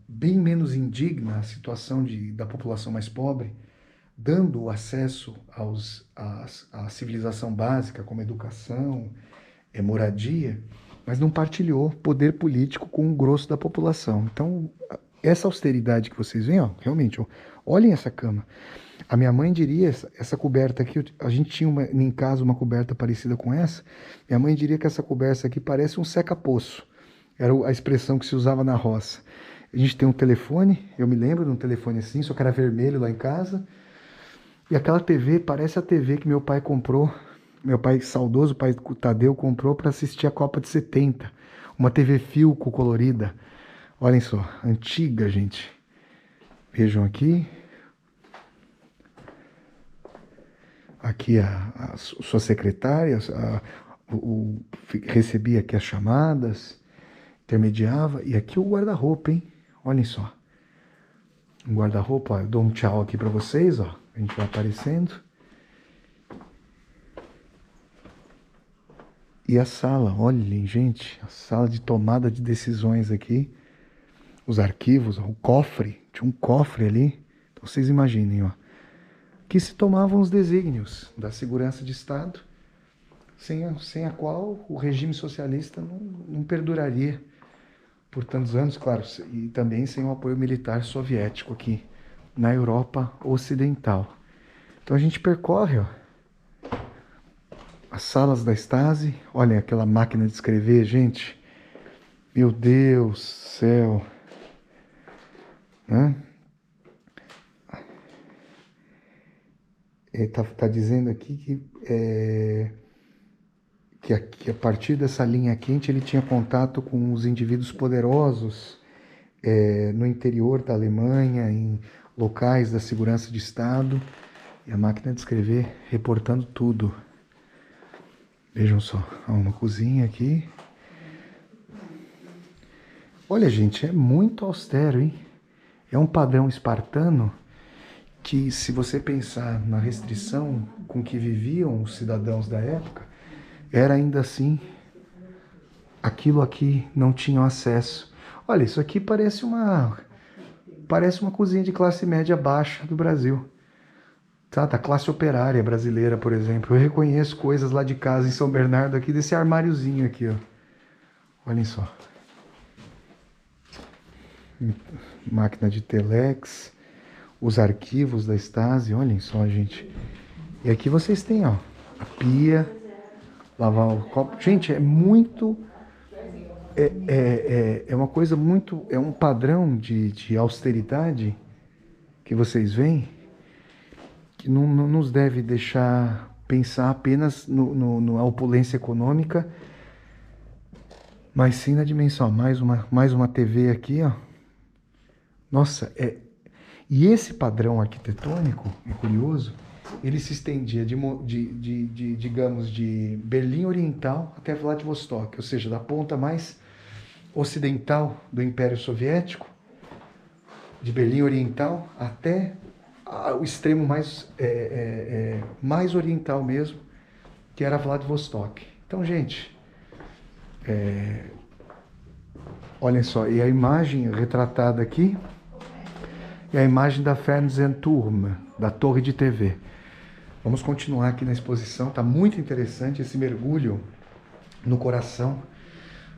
bem menos indigna a situação da população mais pobre, dando acesso à civilização básica, como educação, moradia, mas não partilhou poder político com o grosso da população. Então, essa austeridade que vocês veem, ó, realmente, ó, olhem essa cama. A minha mãe diria, essa coberta aqui, a gente tinha em casa uma coberta parecida com essa, minha mãe diria que essa coberta aqui parece um seca-poço. Era a expressão que se usava na roça. A gente tem um telefone, eu me lembro de um telefone assim, só que era vermelho lá em casa. E aquela TV parece a TV que meu pai comprou, meu pai saudoso, o pai Tadeu, comprou para assistir a Copa de 70. Uma TV Philco colorida. Olhem só, antiga, gente. Vejam aqui. Aqui a sua secretária recebia aqui as chamadas, intermediava. E aqui o guarda-roupa, hein? Olhem só. Um guarda-roupa, eu dou um tchau aqui para vocês, ó. A gente vai aparecendo. E a sala, olhem, gente, a sala de tomada de decisões aqui. Os arquivos, o cofre, tinha um cofre ali. Então vocês imaginem, ó. Que se tomavam os desígnios da segurança de Estado, sem a qual o regime socialista não perduraria por tantos anos, claro, e também sem o apoio militar soviético aqui na Europa Ocidental. Então a gente percorre, ó, as salas da Stasi. Olhem aquela máquina de escrever, gente. Meu Deus do céu. Né? Tá dizendo aqui que a partir dessa linha quente ele tinha contato com os indivíduos poderosos no interior da Alemanha, em locais da segurança de Estado. E a máquina de escrever reportando tudo. Vejam só, uma cozinha aqui. Olha, gente, é muito austero, hein? É um padrão espartano que, se você pensar na restrição com que viviam os cidadãos da época, era ainda assim, aquilo aqui não tinham acesso. Olha, isso aqui parece uma cozinha de classe média baixa do Brasil. Tá, da classe operária brasileira, por exemplo. Eu reconheço coisas lá de casa em São Bernardo aqui, desse armáriozinho aqui, ó. Olhem só. Máquina de telex, os arquivos da Stasi, olhem só, gente. E aqui vocês têm, ó, a pia, lavar o copo. Gente, é muito... É uma coisa muito... É um padrão de austeridade que vocês veem, que não nos deve deixar pensar apenas na opulência econômica, mas sim na dimensão. Mais uma TV aqui, ó. Nossa, e esse padrão arquitetônico, é curioso, ele se estendia digamos, de Berlim Oriental até Vladivostok, ou seja, da ponta mais ocidental do Império Soviético, de Berlim Oriental até o extremo mais oriental mesmo, que era Vladivostok. Então, gente, olhem só, e a imagem retratada aqui é a imagem da Fernsehturm, da torre de TV. Vamos continuar aqui na exposição, está muito interessante esse mergulho no coração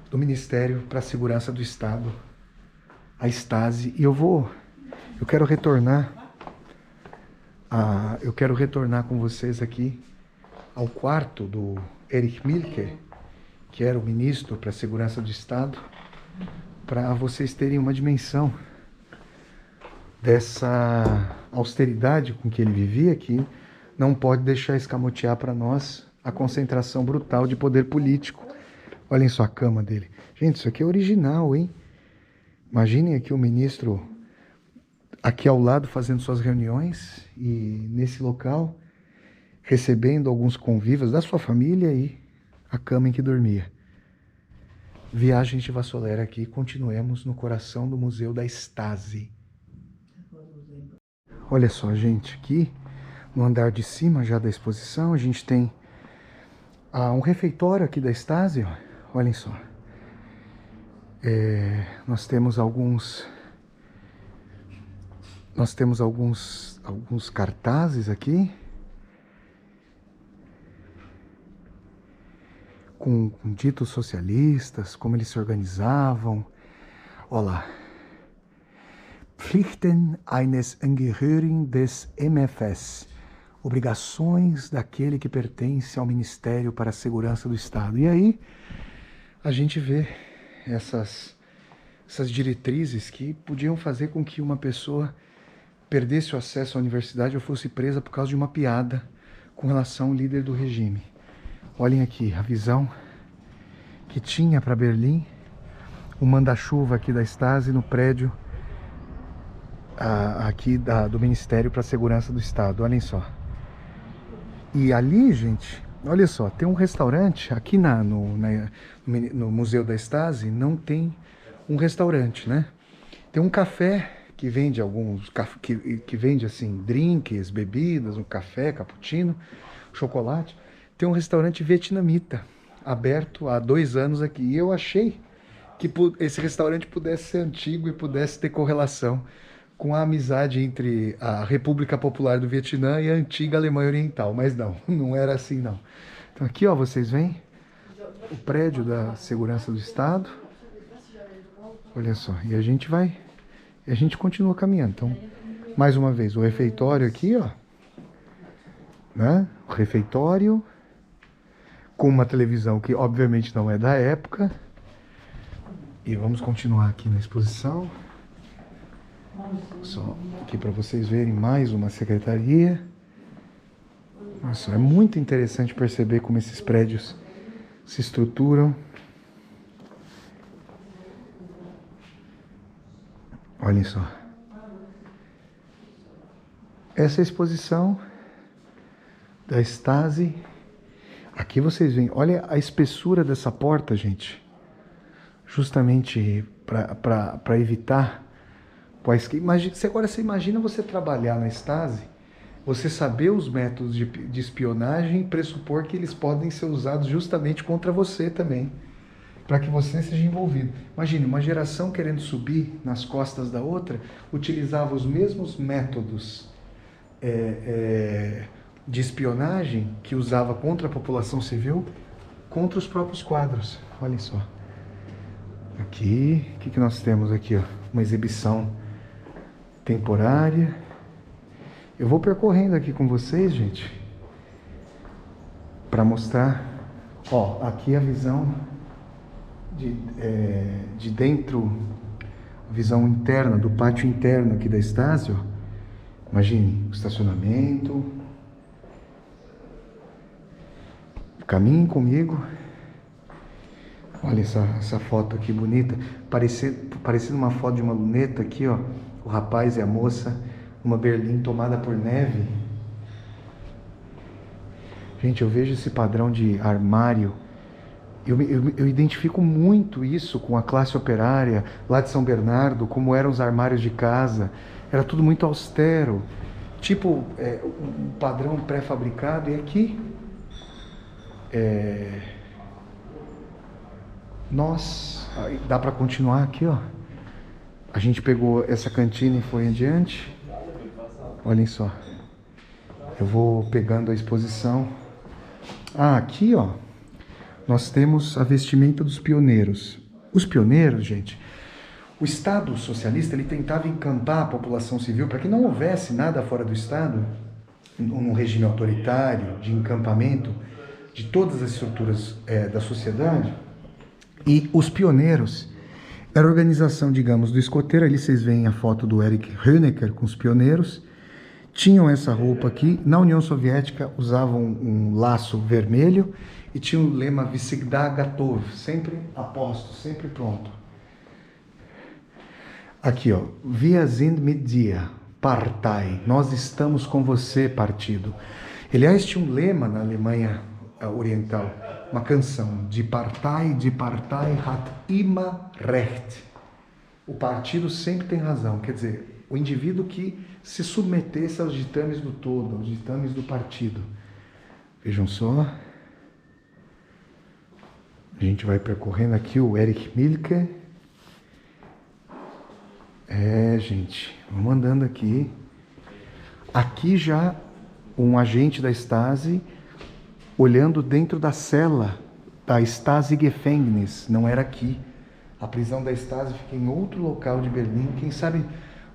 do Ministério para a Segurança do Estado, a Stasi. E eu quero retornar com vocês aqui ao quarto do Erich Mielke, que era o ministro para a Segurança do Estado, para vocês terem uma dimensão dessa austeridade com que ele vivia, que não pode deixar escamotear para nós a concentração brutal de poder político. Olhem só a cama dele. Gente, isso aqui é original, hein? Imaginem aqui o ministro aqui ao lado fazendo suas reuniões e nesse local recebendo alguns convívios da sua família e a cama em que dormia. Viagens de Vassoler aqui, continuemos no coração do Museu da Stasi. Olha só, gente, aqui no andar de cima já da exposição a gente tem um refeitório aqui da Stasi, ó. Olhem só. Nós temos alguns cartazes aqui com ditos socialistas, como eles se organizavam. Olha lá. Pflichten eines Angehörigen des MFS. Obrigações daquele que pertence ao Ministério para a Segurança do Estado. E aí a gente vê essas diretrizes que podiam fazer com que uma pessoa perdesse o acesso à universidade ou fosse presa por causa de uma piada com relação ao líder do regime. Olhem aqui a visão que tinha para Berlim, o manda-chuva aqui da Stasi no prédio aqui do Ministério para a Segurança do Estado. Olhem só. E ali, gente, olha só, tem um restaurante aqui no Museu da Stasi, não tem um restaurante, né? Tem um café que vende que vende assim drinks, bebidas, um café, cappuccino, chocolate. Tem um restaurante vietnamita aberto há 2 anos aqui. E eu achei que esse restaurante pudesse ser antigo e pudesse ter correlação com a amizade entre a República Popular do Vietnã e a antiga Alemanha Oriental. Mas não era assim, não. Então aqui, ó, vocês veem o prédio da Segurança do Estado. Olha só, e a gente continua caminhando. Então, mais uma vez, o refeitório aqui, ó, né? O refeitório com uma televisão que obviamente não é da época. E vamos continuar aqui na exposição. Só aqui para vocês verem mais uma secretaria. Nossa, é muito interessante perceber como esses prédios se estruturam. Olhem só. Essa exposição da Stasi. Aqui vocês veem, olha a espessura dessa porta, gente. Justamente para evitar Agora você imagina você trabalhar na Stasi, você saber os métodos de espionagem e pressupor que eles podem ser usados justamente contra você também, para que você seja envolvido. Imagine, uma geração querendo subir nas costas da outra, utilizava os mesmos métodos de espionagem que usava contra a população civil, contra os próprios quadros. Olhem só. Aqui, o que nós temos aqui? Ó? Uma exibição temporária. Eu vou percorrendo aqui com vocês, gente, para mostrar. Ó, aqui a visão de dentro, a visão interna, do pátio interno aqui da Stasi. Ó. Imagine o estacionamento. Caminhem comigo. Olha essa foto aqui bonita, parecendo uma foto de uma luneta aqui, ó. O rapaz e a moça, uma Berlim tomada por neve. Gente, eu vejo esse padrão de armário. Eu identifico muito isso com a classe operária lá de São Bernardo, como eram os armários de casa. Era tudo muito austero, tipo um padrão pré-fabricado. E aqui dá para continuar aqui, ó. A gente pegou essa cantina e foi adiante. Olhem só. Eu vou pegando a exposição. Aqui, ó, nós temos a vestimenta dos pioneiros. Os pioneiros, gente, o Estado socialista, ele tentava encampar a população civil para que não houvesse nada fora do Estado, um regime autoritário de encampamento de todas as estruturas da sociedade. E os pioneiros era a organização, digamos, do escoteiro. Ali vocês veem a foto do Erich Honecker com os pioneiros. Tinham essa roupa aqui. Na União Soviética usavam um laço vermelho e tinha o lema Всегда готов, sempre a posto, sempre pronto. Aqui, ó, Wir sind mit dir, Partei, nós estamos com você, partido. Aliás, tinha um lema na Alemanha Oriental, uma canção, de Partei hat immer recht. O partido sempre tem razão, quer dizer, o indivíduo que se submetesse aos ditames do todo, aos ditames do partido. Vejam só. A gente vai percorrendo aqui o Erich Mielke. Gente, vamos andando aqui. Aqui já um agente da Stasi olhando dentro da cela da Stasi-Gefängnis. Não era aqui. A prisão da Stasi fica em outro local de Berlim. Quem sabe,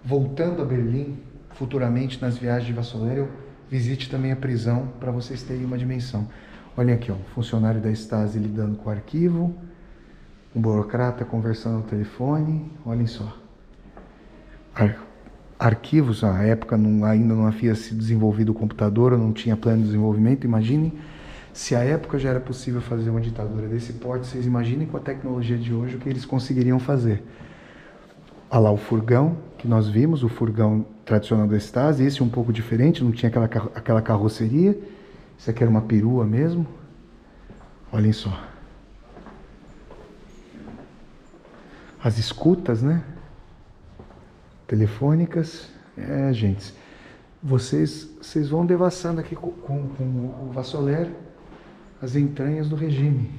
voltando a Berlim, futuramente nas viagens de Vassoler, eu visite também a prisão para vocês terem uma dimensão. Olhem aqui, ó, funcionário da Stasi lidando com o arquivo, um burocrata conversando no telefone. Olhem só. Arquivos, na época ainda não havia sido desenvolvido o computador, não tinha plano de desenvolvimento. Imaginem, se a época já era possível fazer uma ditadura desse porte, vocês imaginem com a tecnologia de hoje o que eles conseguiriam fazer. Olha lá o furgão que nós vimos, o furgão tradicional da Stasi, esse um pouco diferente, não tinha aquela carroceria. Isso aqui era uma perua mesmo. Olhem só. As escutas, né? Telefônicas. Gente. Vocês vão devassando aqui com o Vassoler as entranhas do regime.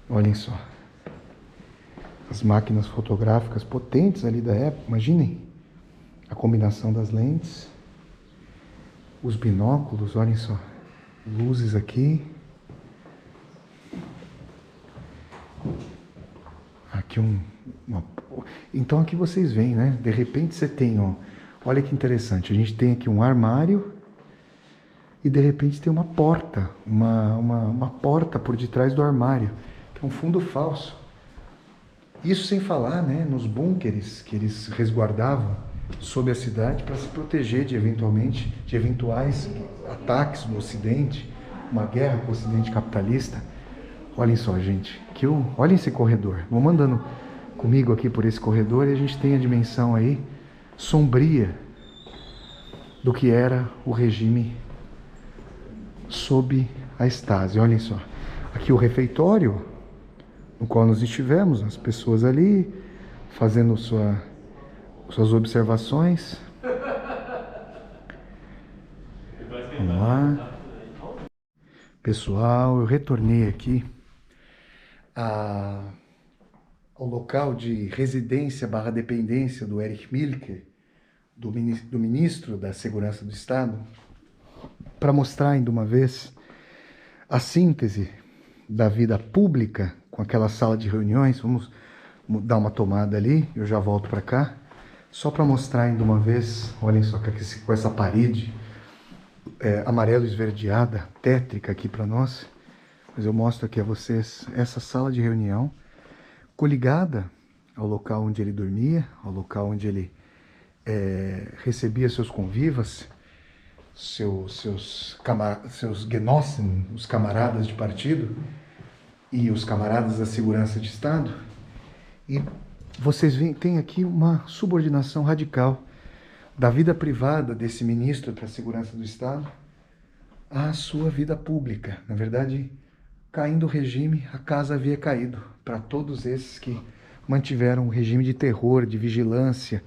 Olhem só. As máquinas fotográficas potentes ali da época. Imaginem a combinação das lentes. Os binóculos, olhem só, luzes aqui. Aqui Então aqui vocês veem, né? De repente você tem, ó, olha que interessante, a gente tem aqui um armário e de repente tem uma porta, uma porta por detrás do armário, que é um fundo falso. Isso sem falar, né, nos búnkeres que eles resguardavam sobre a cidade para se proteger de eventuais ataques do Ocidente, uma guerra com o Ocidente capitalista. Olhem só, gente, olhem esse corredor. Vamos andando comigo aqui por esse corredor e a gente tem a dimensão aí sombria do que era o regime sob a Stasi. Olhem só, aqui o refeitório no qual nós estivemos, as pessoas ali fazendo suas observações. Vamos lá. Pessoal, eu retornei aqui ao local de residência / dependência do Erich Mielke, do ministro da Segurança do Estado, para mostrar ainda uma vez a síntese da vida pública com aquela sala de reuniões. Vamos dar uma tomada ali, eu já volto para cá, só para mostrar ainda uma vez. Olhem só com essa parede amarelo esverdeada, tétrica aqui para nós, mas eu mostro aqui a vocês essa sala de reunião coligada ao local onde ele dormia, ao local onde ele recebia seus convivas, seus Genossen, os camaradas de partido e os camaradas da segurança de Estado. E vocês têm aqui uma subordinação radical da vida privada desse ministro da Segurança do Estado à sua vida pública. Na verdade, caindo o regime, a casa havia caído para todos esses que mantiveram um regime de terror, de vigilância,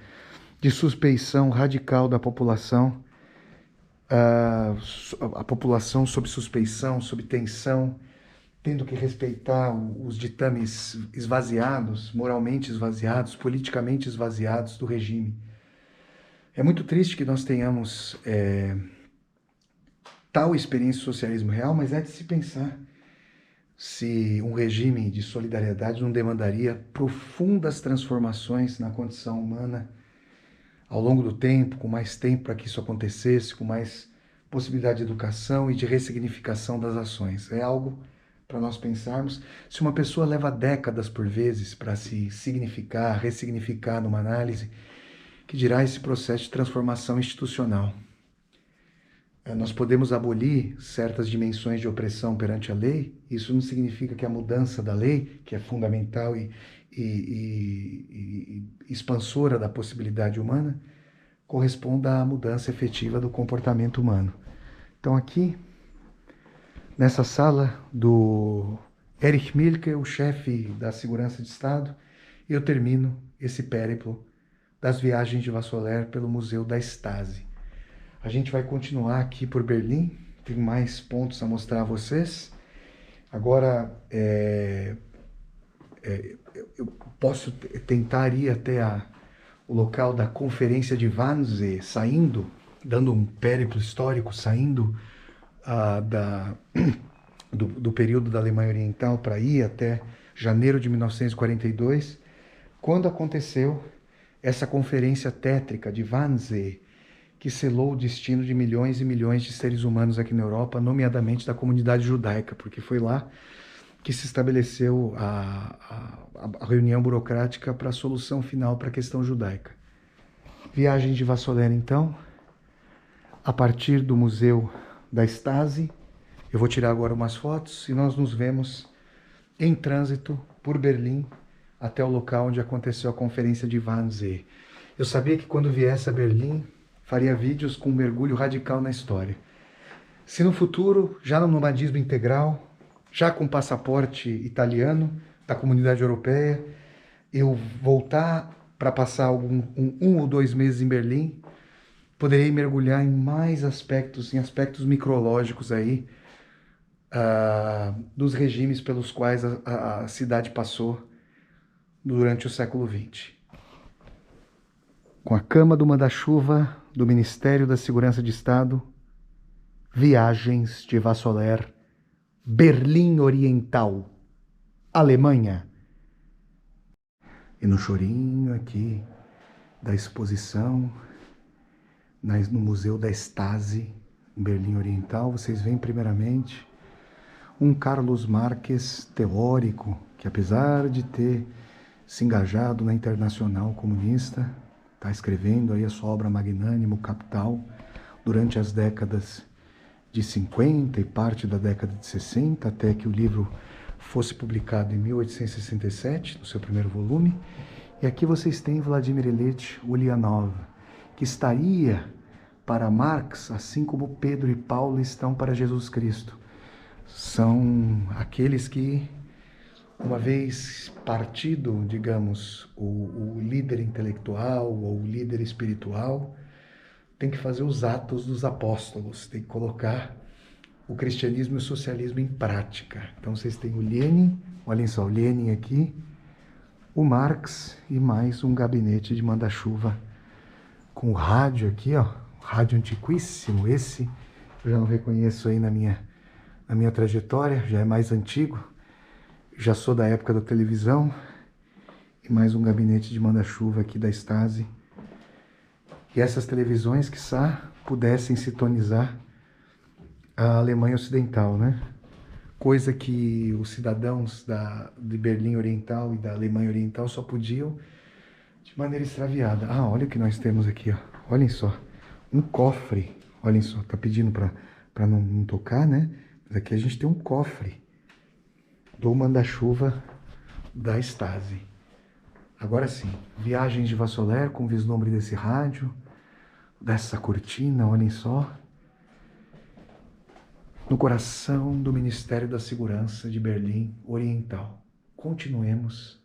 de suspeição radical da população, a população sob suspeição, sob tensão, tendo que respeitar os ditames esvaziados, moralmente esvaziados, politicamente esvaziados do regime. É muito triste que nós tenhamos tal experiência de socialismo real, mas é de se pensar se um regime de solidariedade não demandaria profundas transformações na condição humana ao longo do tempo, com mais tempo para que isso acontecesse, com mais possibilidade de educação e de ressignificação das ações. É algo para nós pensarmos. Se uma pessoa leva décadas por vezes para se significar, ressignificar numa análise, que dirá esse processo de transformação institucional? Nós podemos abolir certas dimensões de opressão perante a lei. Isso não significa que a mudança da lei, que é fundamental e expansora da possibilidade humana, corresponda à mudança efetiva do comportamento humano. Então aqui, nessa sala do Erich Mielke, o chefe da Segurança de Estado, eu termino esse périplo das viagens de Vassoler pelo Museu da Stasi. A gente vai continuar aqui por Berlim, tem mais pontos a mostrar a vocês. Agora, eu posso tentar ir até o local da Conferência de Wannsee, dando um périplo histórico, saindo do período da Alemanha Oriental para ir até janeiro de 1942, quando aconteceu essa conferência tétrica de Wannsee, que selou o destino de milhões e milhões de seres humanos aqui na Europa, nomeadamente da comunidade judaica, porque foi lá que se estabeleceu a reunião burocrática para a solução final para a questão judaica. Viagem de Vassoler, então, a partir do Museu da Stasi. Eu vou tirar agora umas fotos e nós nos vemos em trânsito por Berlim até o local onde aconteceu a conferência de Wannsee. Eu sabia que quando viesse a Berlim, faria vídeos com um mergulho radical na história. Se no futuro, já no nomadismo integral, já com passaporte italiano da Comunidade Europeia, eu voltar para passar um ou 2 meses em Berlim, poderei mergulhar em mais aspectos, em aspectos micrológicos aí, dos regimes pelos quais a cidade passou durante o século XX. Com a cama do manda-chuva do Ministério da Segurança de Estado, viagens de Vassoler, Berlim Oriental, Alemanha. E no chorinho aqui da exposição, no Museu da Stasi, em Berlim Oriental, vocês veem primeiramente um Carlos Marques teórico, que apesar de ter se engajado na Internacional Comunista, está escrevendo aí a sua obra magnânima, O Capital, durante as décadas de 50 e parte da década de 60, até que o livro fosse publicado em 1867, no seu primeiro volume. E aqui vocês têm Vladimir Ilyich Ulyanov, que estaria para Marx, assim como Pedro e Paulo estão para Jesus Cristo. São aqueles que Uma vez partido, digamos, o líder intelectual ou o líder espiritual, tem que fazer os atos dos apóstolos, tem que colocar o cristianismo e o socialismo em prática. Então vocês têm o Lenin, olhem só, o Lenin aqui, o Marx e mais um gabinete de manda-chuva com o rádio aqui, ó, rádio antiquíssimo. Esse eu já não reconheço aí na minha trajetória, já é mais antigo, já sou da época da televisão. E mais um gabinete de manda-chuva aqui da Stasi. E essas televisões, quiçá, pudessem sintonizar a Alemanha Ocidental, né? Coisa que os cidadãos de Berlim Oriental e da Alemanha Oriental só podiam de maneira extraviada. Ah, olha o que nós temos aqui, ó. Olhem só, um cofre. Olhem só, tá pedindo para não tocar, né? Mas aqui a gente tem um cofre do manda-chuva da Stasi. Agora sim, viagens de Vassoler com vislumbre desse rádio, dessa cortina, olhem só. No coração do Ministério da Segurança de Berlim Oriental. Continuemos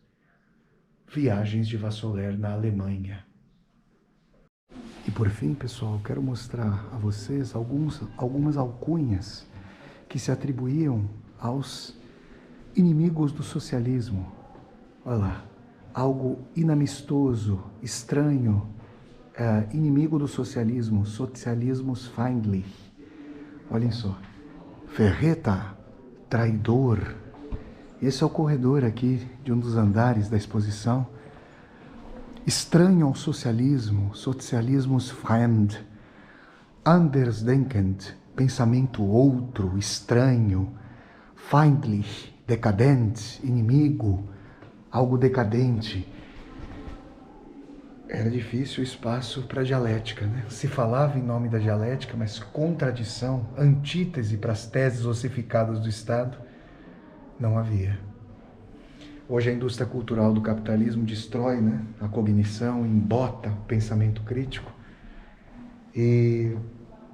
viagens de Vassoler na Alemanha. E por fim, pessoal, quero mostrar a vocês algumas alcunhas que se atribuíam aos inimigos do socialismo. Olha lá, algo inamistoso, estranho, inimigo do socialismo, socialismus feindlich. Olhem só, Verräter, traidor. Esse é o corredor aqui de um dos andares da exposição. Estranho ao socialismo, socialismus fremd, andersdenkend, pensamento outro, estranho, feindlich, decadente, inimigo, algo decadente. Era difícil o espaço para dialética, né? Se falava em nome da dialética, mas contradição, antítese para as teses ossificadas do Estado, não havia. Hoje a indústria cultural do capitalismo destrói, né, a cognição, embota o pensamento crítico. E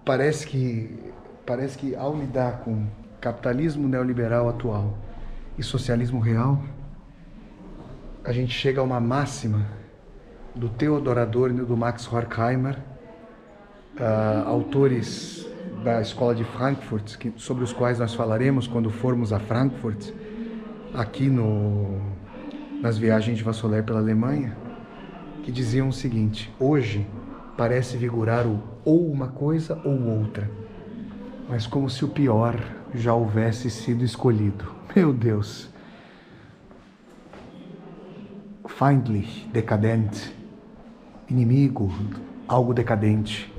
parece que ao lidar com capitalismo neoliberal atual e socialismo real, a gente chega a uma máxima do Theodor Adorno e do Max Horkheimer, autores da Escola de Frankfurt, sobre os quais nós falaremos quando formos a Frankfurt, aqui nas viagens de Vassoler pela Alemanha, que diziam o seguinte: hoje parece vigorar o ou uma coisa ou outra, mas como se o pior já houvesse sido escolhido. Meu Deus! Feindlich, decadente, inimigo, algo decadente.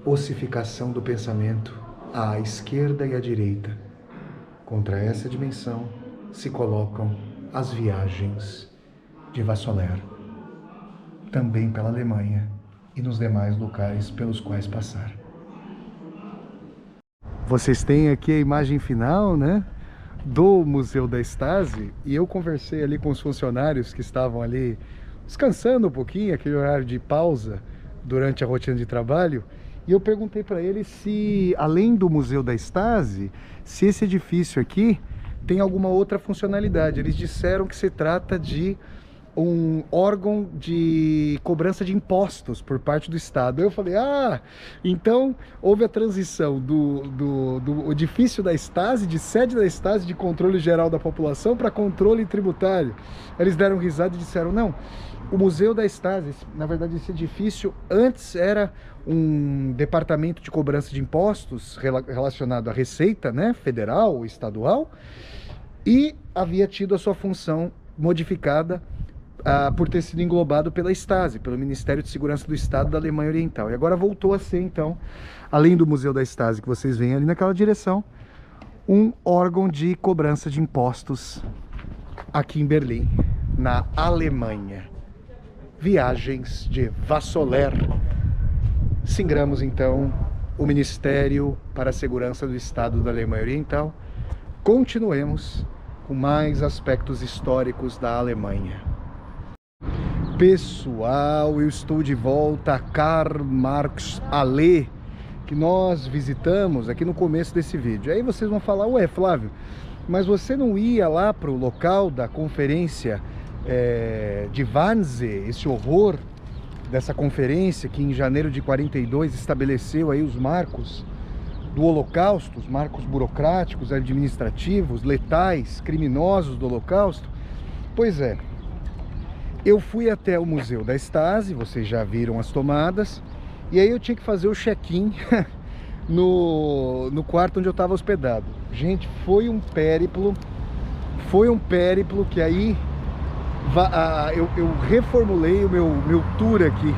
Ossificação do pensamento à esquerda e à direita. Contra essa dimensão se colocam as viagens de Vassoler, também pela Alemanha e nos demais locais pelos quais passar. Vocês têm aqui a imagem final, né, do Museu da Stasi, e eu conversei ali com os funcionários que estavam ali descansando um pouquinho, aquele horário de pausa durante a rotina de trabalho, e eu perguntei para eles se, além do Museu da Stasi, se esse edifício aqui tem alguma outra funcionalidade. Eles disseram que se trata de um órgão de cobrança de impostos por parte do Estado. Eu falei, então houve a transição do edifício da Stasi, de sede da Stasi, de controle geral da população, para controle tributário. Eles deram risada e disseram, não, o Museu da Stasi, na verdade esse edifício antes era um departamento de cobrança de impostos relacionado à Receita, né, federal, estadual, e havia tido a sua função modificada por ter sido englobado pela Stasi, pelo Ministério de Segurança do Estado da Alemanha Oriental. E agora voltou a ser, então, além do Museu da Stasi que vocês veem ali naquela direção, um órgão de cobrança de impostos aqui em Berlim, na Alemanha. Viagens de Vassoler. Singramos, então, o Ministério para a Segurança do Estado da Alemanha Oriental. Continuemos com mais aspectos históricos da Alemanha. Pessoal, eu estou de volta a Karl Marx Allee, que nós visitamos aqui no começo desse vídeo. Aí vocês vão falar, ué, Flávio, mas você não ia lá para o local da conferência de Wannsee, esse horror dessa conferência que em janeiro de 42 estabeleceu aí os marcos do Holocausto, os marcos burocráticos, administrativos, letais, criminosos do Holocausto? Pois é, eu fui até o Museu da Stasi, vocês já viram as tomadas, e aí eu tinha que fazer o check-in no quarto onde eu estava hospedado. Gente, foi um périplo que aí eu reformulei o meu tour aqui.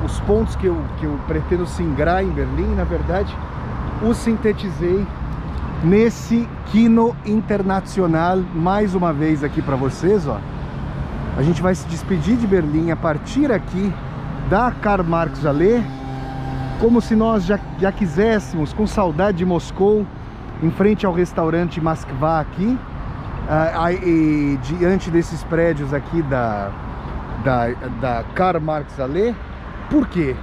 Os pontos que eu pretendo singrar em Berlim, na verdade, os sintetizei nesse Kino Internacional, mais uma vez aqui para vocês, ó. A gente vai se despedir de Berlim a partir aqui da Karl Marx Allee, como se nós já quiséssemos, com saudade de Moscou, em frente ao restaurante Moskva aqui, e diante desses prédios aqui da Karl Marx Allee. Por quê?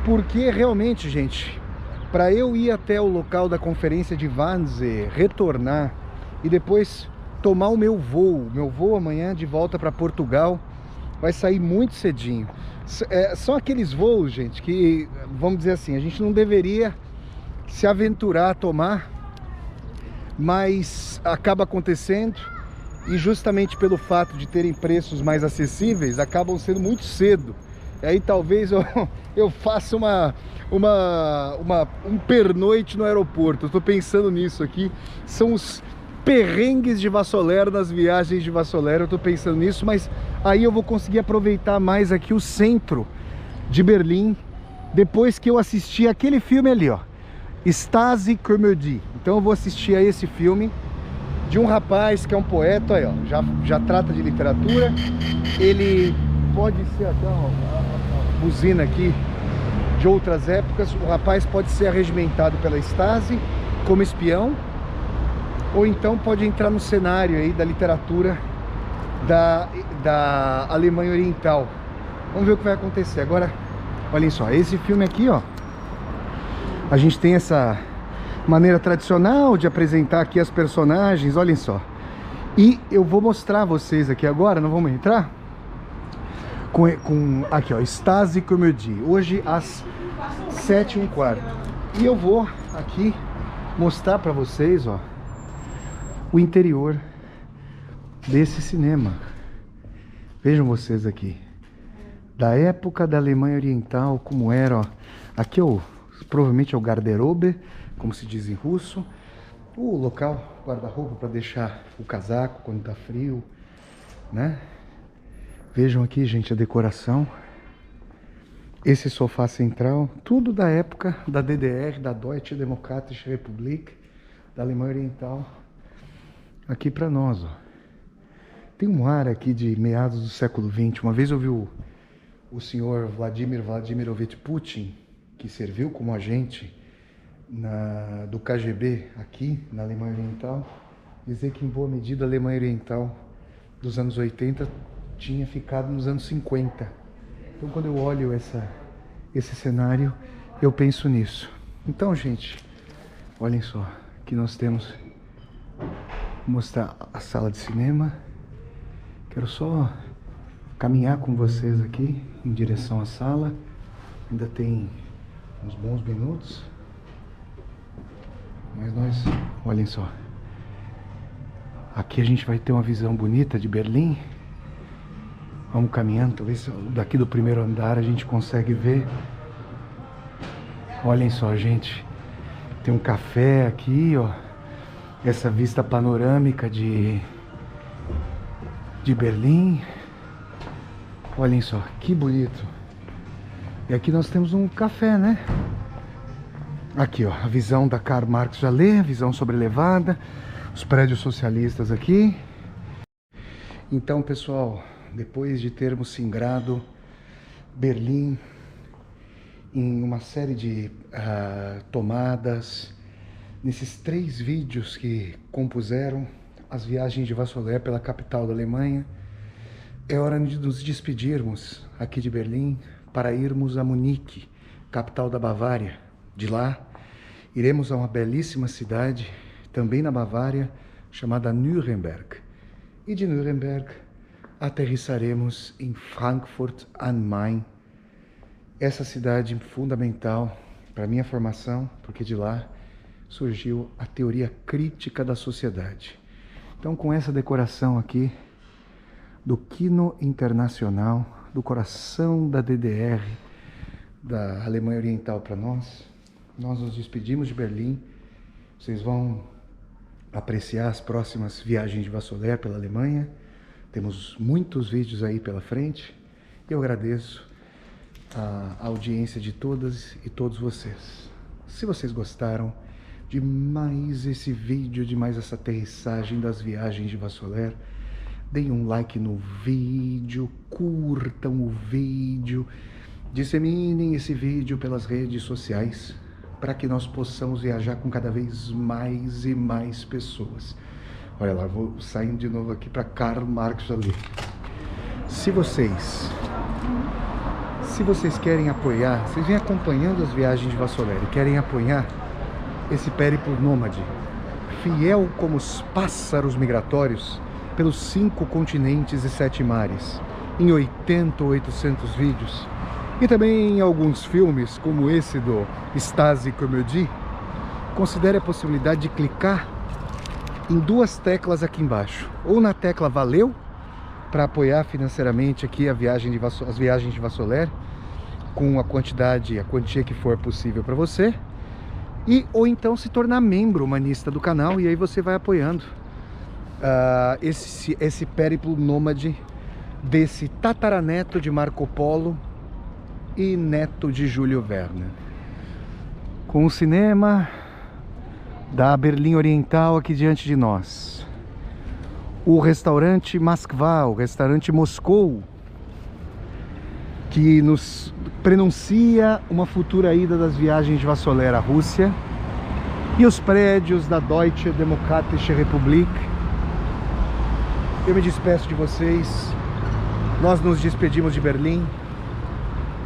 Porque realmente, gente, para eu ir até o local da conferência de Wannsee, retornar e depois tomar o meu voo amanhã de volta para Portugal, vai sair muito cedinho. São aqueles voos, gente, que, vamos dizer assim, a gente não deveria se aventurar a tomar, mas acaba acontecendo, e justamente pelo fato de terem preços mais acessíveis, acabam sendo muito cedo. E aí talvez eu faça um pernoite no aeroporto. Eu estou pensando nisso aqui. São os perrengues de Vassoler nas viagens de Vassoler. Eu estou pensando nisso, mas aí eu vou conseguir aproveitar mais aqui o centro de Berlim, depois que eu assistir aquele filme ali, ó, Stasi Comedy. Então eu vou assistir a esse filme de um rapaz que é um poeta, aí, ó, já trata de literatura. Ele pode ser até a buzina aqui de outras épocas. O rapaz pode ser arregimentado pela Stasi como espião, ou então pode entrar no cenário aí da literatura da Alemanha Oriental. Vamos ver o que vai acontecer. Agora, olhem só, esse filme aqui, ó, a gente tem essa maneira tradicional de apresentar aqui as personagens, olhem só. E eu vou mostrar a vocês aqui agora, não vamos entrar? Aqui, ó, Stasi Comedy, hoje às 7h15. E eu vou aqui mostrar para vocês, ó, o interior desse cinema. Vejam vocês aqui, da época da Alemanha Oriental, como era, ó. Aqui provavelmente é o garderobe, como se diz em russo, o local, guarda-roupa para deixar o casaco quando tá frio, né? Vejam aqui, gente, a decoração. Esse sofá central, tudo da época da DDR, da Deutsche Demokratische Republik, da Alemanha Oriental, aqui para nós, ó. Tem um ar aqui de meados do século XX. Uma vez eu vi o senhor Vladimir Vladimirovich Putin, que serviu como agente do KGB aqui na Alemanha Oriental, dizer que em boa medida a Alemanha Oriental dos anos 80 tinha ficado nos anos 50. Então quando eu olho esse cenário, eu penso nisso. Então, gente, olhem só, aqui nós temos, vou mostrar a sala de cinema. Quero só caminhar com vocês aqui em direção à sala. Ainda tem uns bons minutos, mas nós, olhem só, aqui a gente vai ter uma visão bonita de Berlim. Vamos caminhando, talvez daqui do primeiro andar a gente consegue ver. Olhem só, gente, tem um café aqui, ó, essa vista panorâmica de Berlim. Olhem só, que bonito. E aqui nós temos um café, né? Aqui, ó, a visão da Karl Marx Allee, visão sobrelevada, os prédios socialistas aqui. Então, pessoal, depois de termos singrado Berlim em uma série de tomadas, nesses 3 vídeos que compuseram as viagens de Vassoler pela capital da Alemanha, é hora de nos despedirmos aqui de Berlim para irmos a Munique, capital da Bavária. De lá, Iremos a uma belíssima cidade, também na Bavária, chamada Nuremberg. E de Nuremberg aterrissaremos em Frankfurt am Main, essa cidade fundamental para a minha formação, porque de lá surgiu a teoria crítica da sociedade. Então, com essa decoração aqui do Kino Internacional, do coração da DDR, da Alemanha Oriental para nós nos despedimos de Berlim. Vocês vão apreciar as próximas viagens de Vassoler pela Alemanha. Temos muitos vídeos aí pela frente. E eu agradeço a audiência de todas e todos vocês. Se vocês gostaram de mais esse vídeo, de mais essa aterrissagem das viagens de Vassoler, deem um like no vídeo, curtam o vídeo, disseminem esse vídeo pelas redes sociais, para que nós possamos viajar com cada vez mais e mais pessoas. Olha lá, vou saindo de novo aqui para Karl Marx ali. Se vocês querem apoiar, vocês vêm acompanhando as viagens de Vassoler e querem apoiar esse périplo nômade, fiel como os pássaros migratórios, pelos 5 continentes e 7 mares, em 80 ou 800 vídeos, e também em alguns filmes, como esse do Stasi Comedy, considere a possibilidade de clicar em 2 teclas aqui embaixo, ou na tecla Valeu, para apoiar financeiramente aqui as viagens de Vassoler, com a quantia que for possível para você, ou então se tornar membro humanista do canal, e aí você vai apoiando esse périplo nômade desse tataraneto de Marco Polo e neto de Júlio Verne. Com o cinema da Berlim Oriental aqui diante de nós, o restaurante Moskva, o restaurante Moscou, que nos prenuncia uma futura ida das viagens de Vassoler à Rússia, e os prédios da Deutsche Demokratische Republik. Eu me despeço de vocês. Nós nos despedimos de Berlim.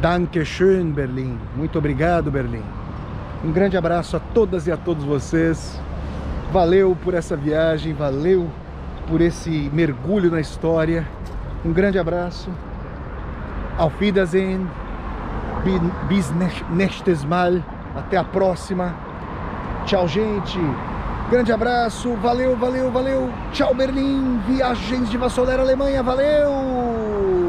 Dankeschön, Berlim. Muito obrigado, Berlim. Um grande abraço a todas e a todos vocês. Valeu por essa viagem, valeu por esse mergulho na história. Um grande abraço. Auf Wiedersehen. Bis nächstes Mal. Até a próxima. Tchau, gente. Grande abraço. Valeu, valeu, valeu. Tchau, Berlim. Viagens de Vassoler, Alemanha. Valeu!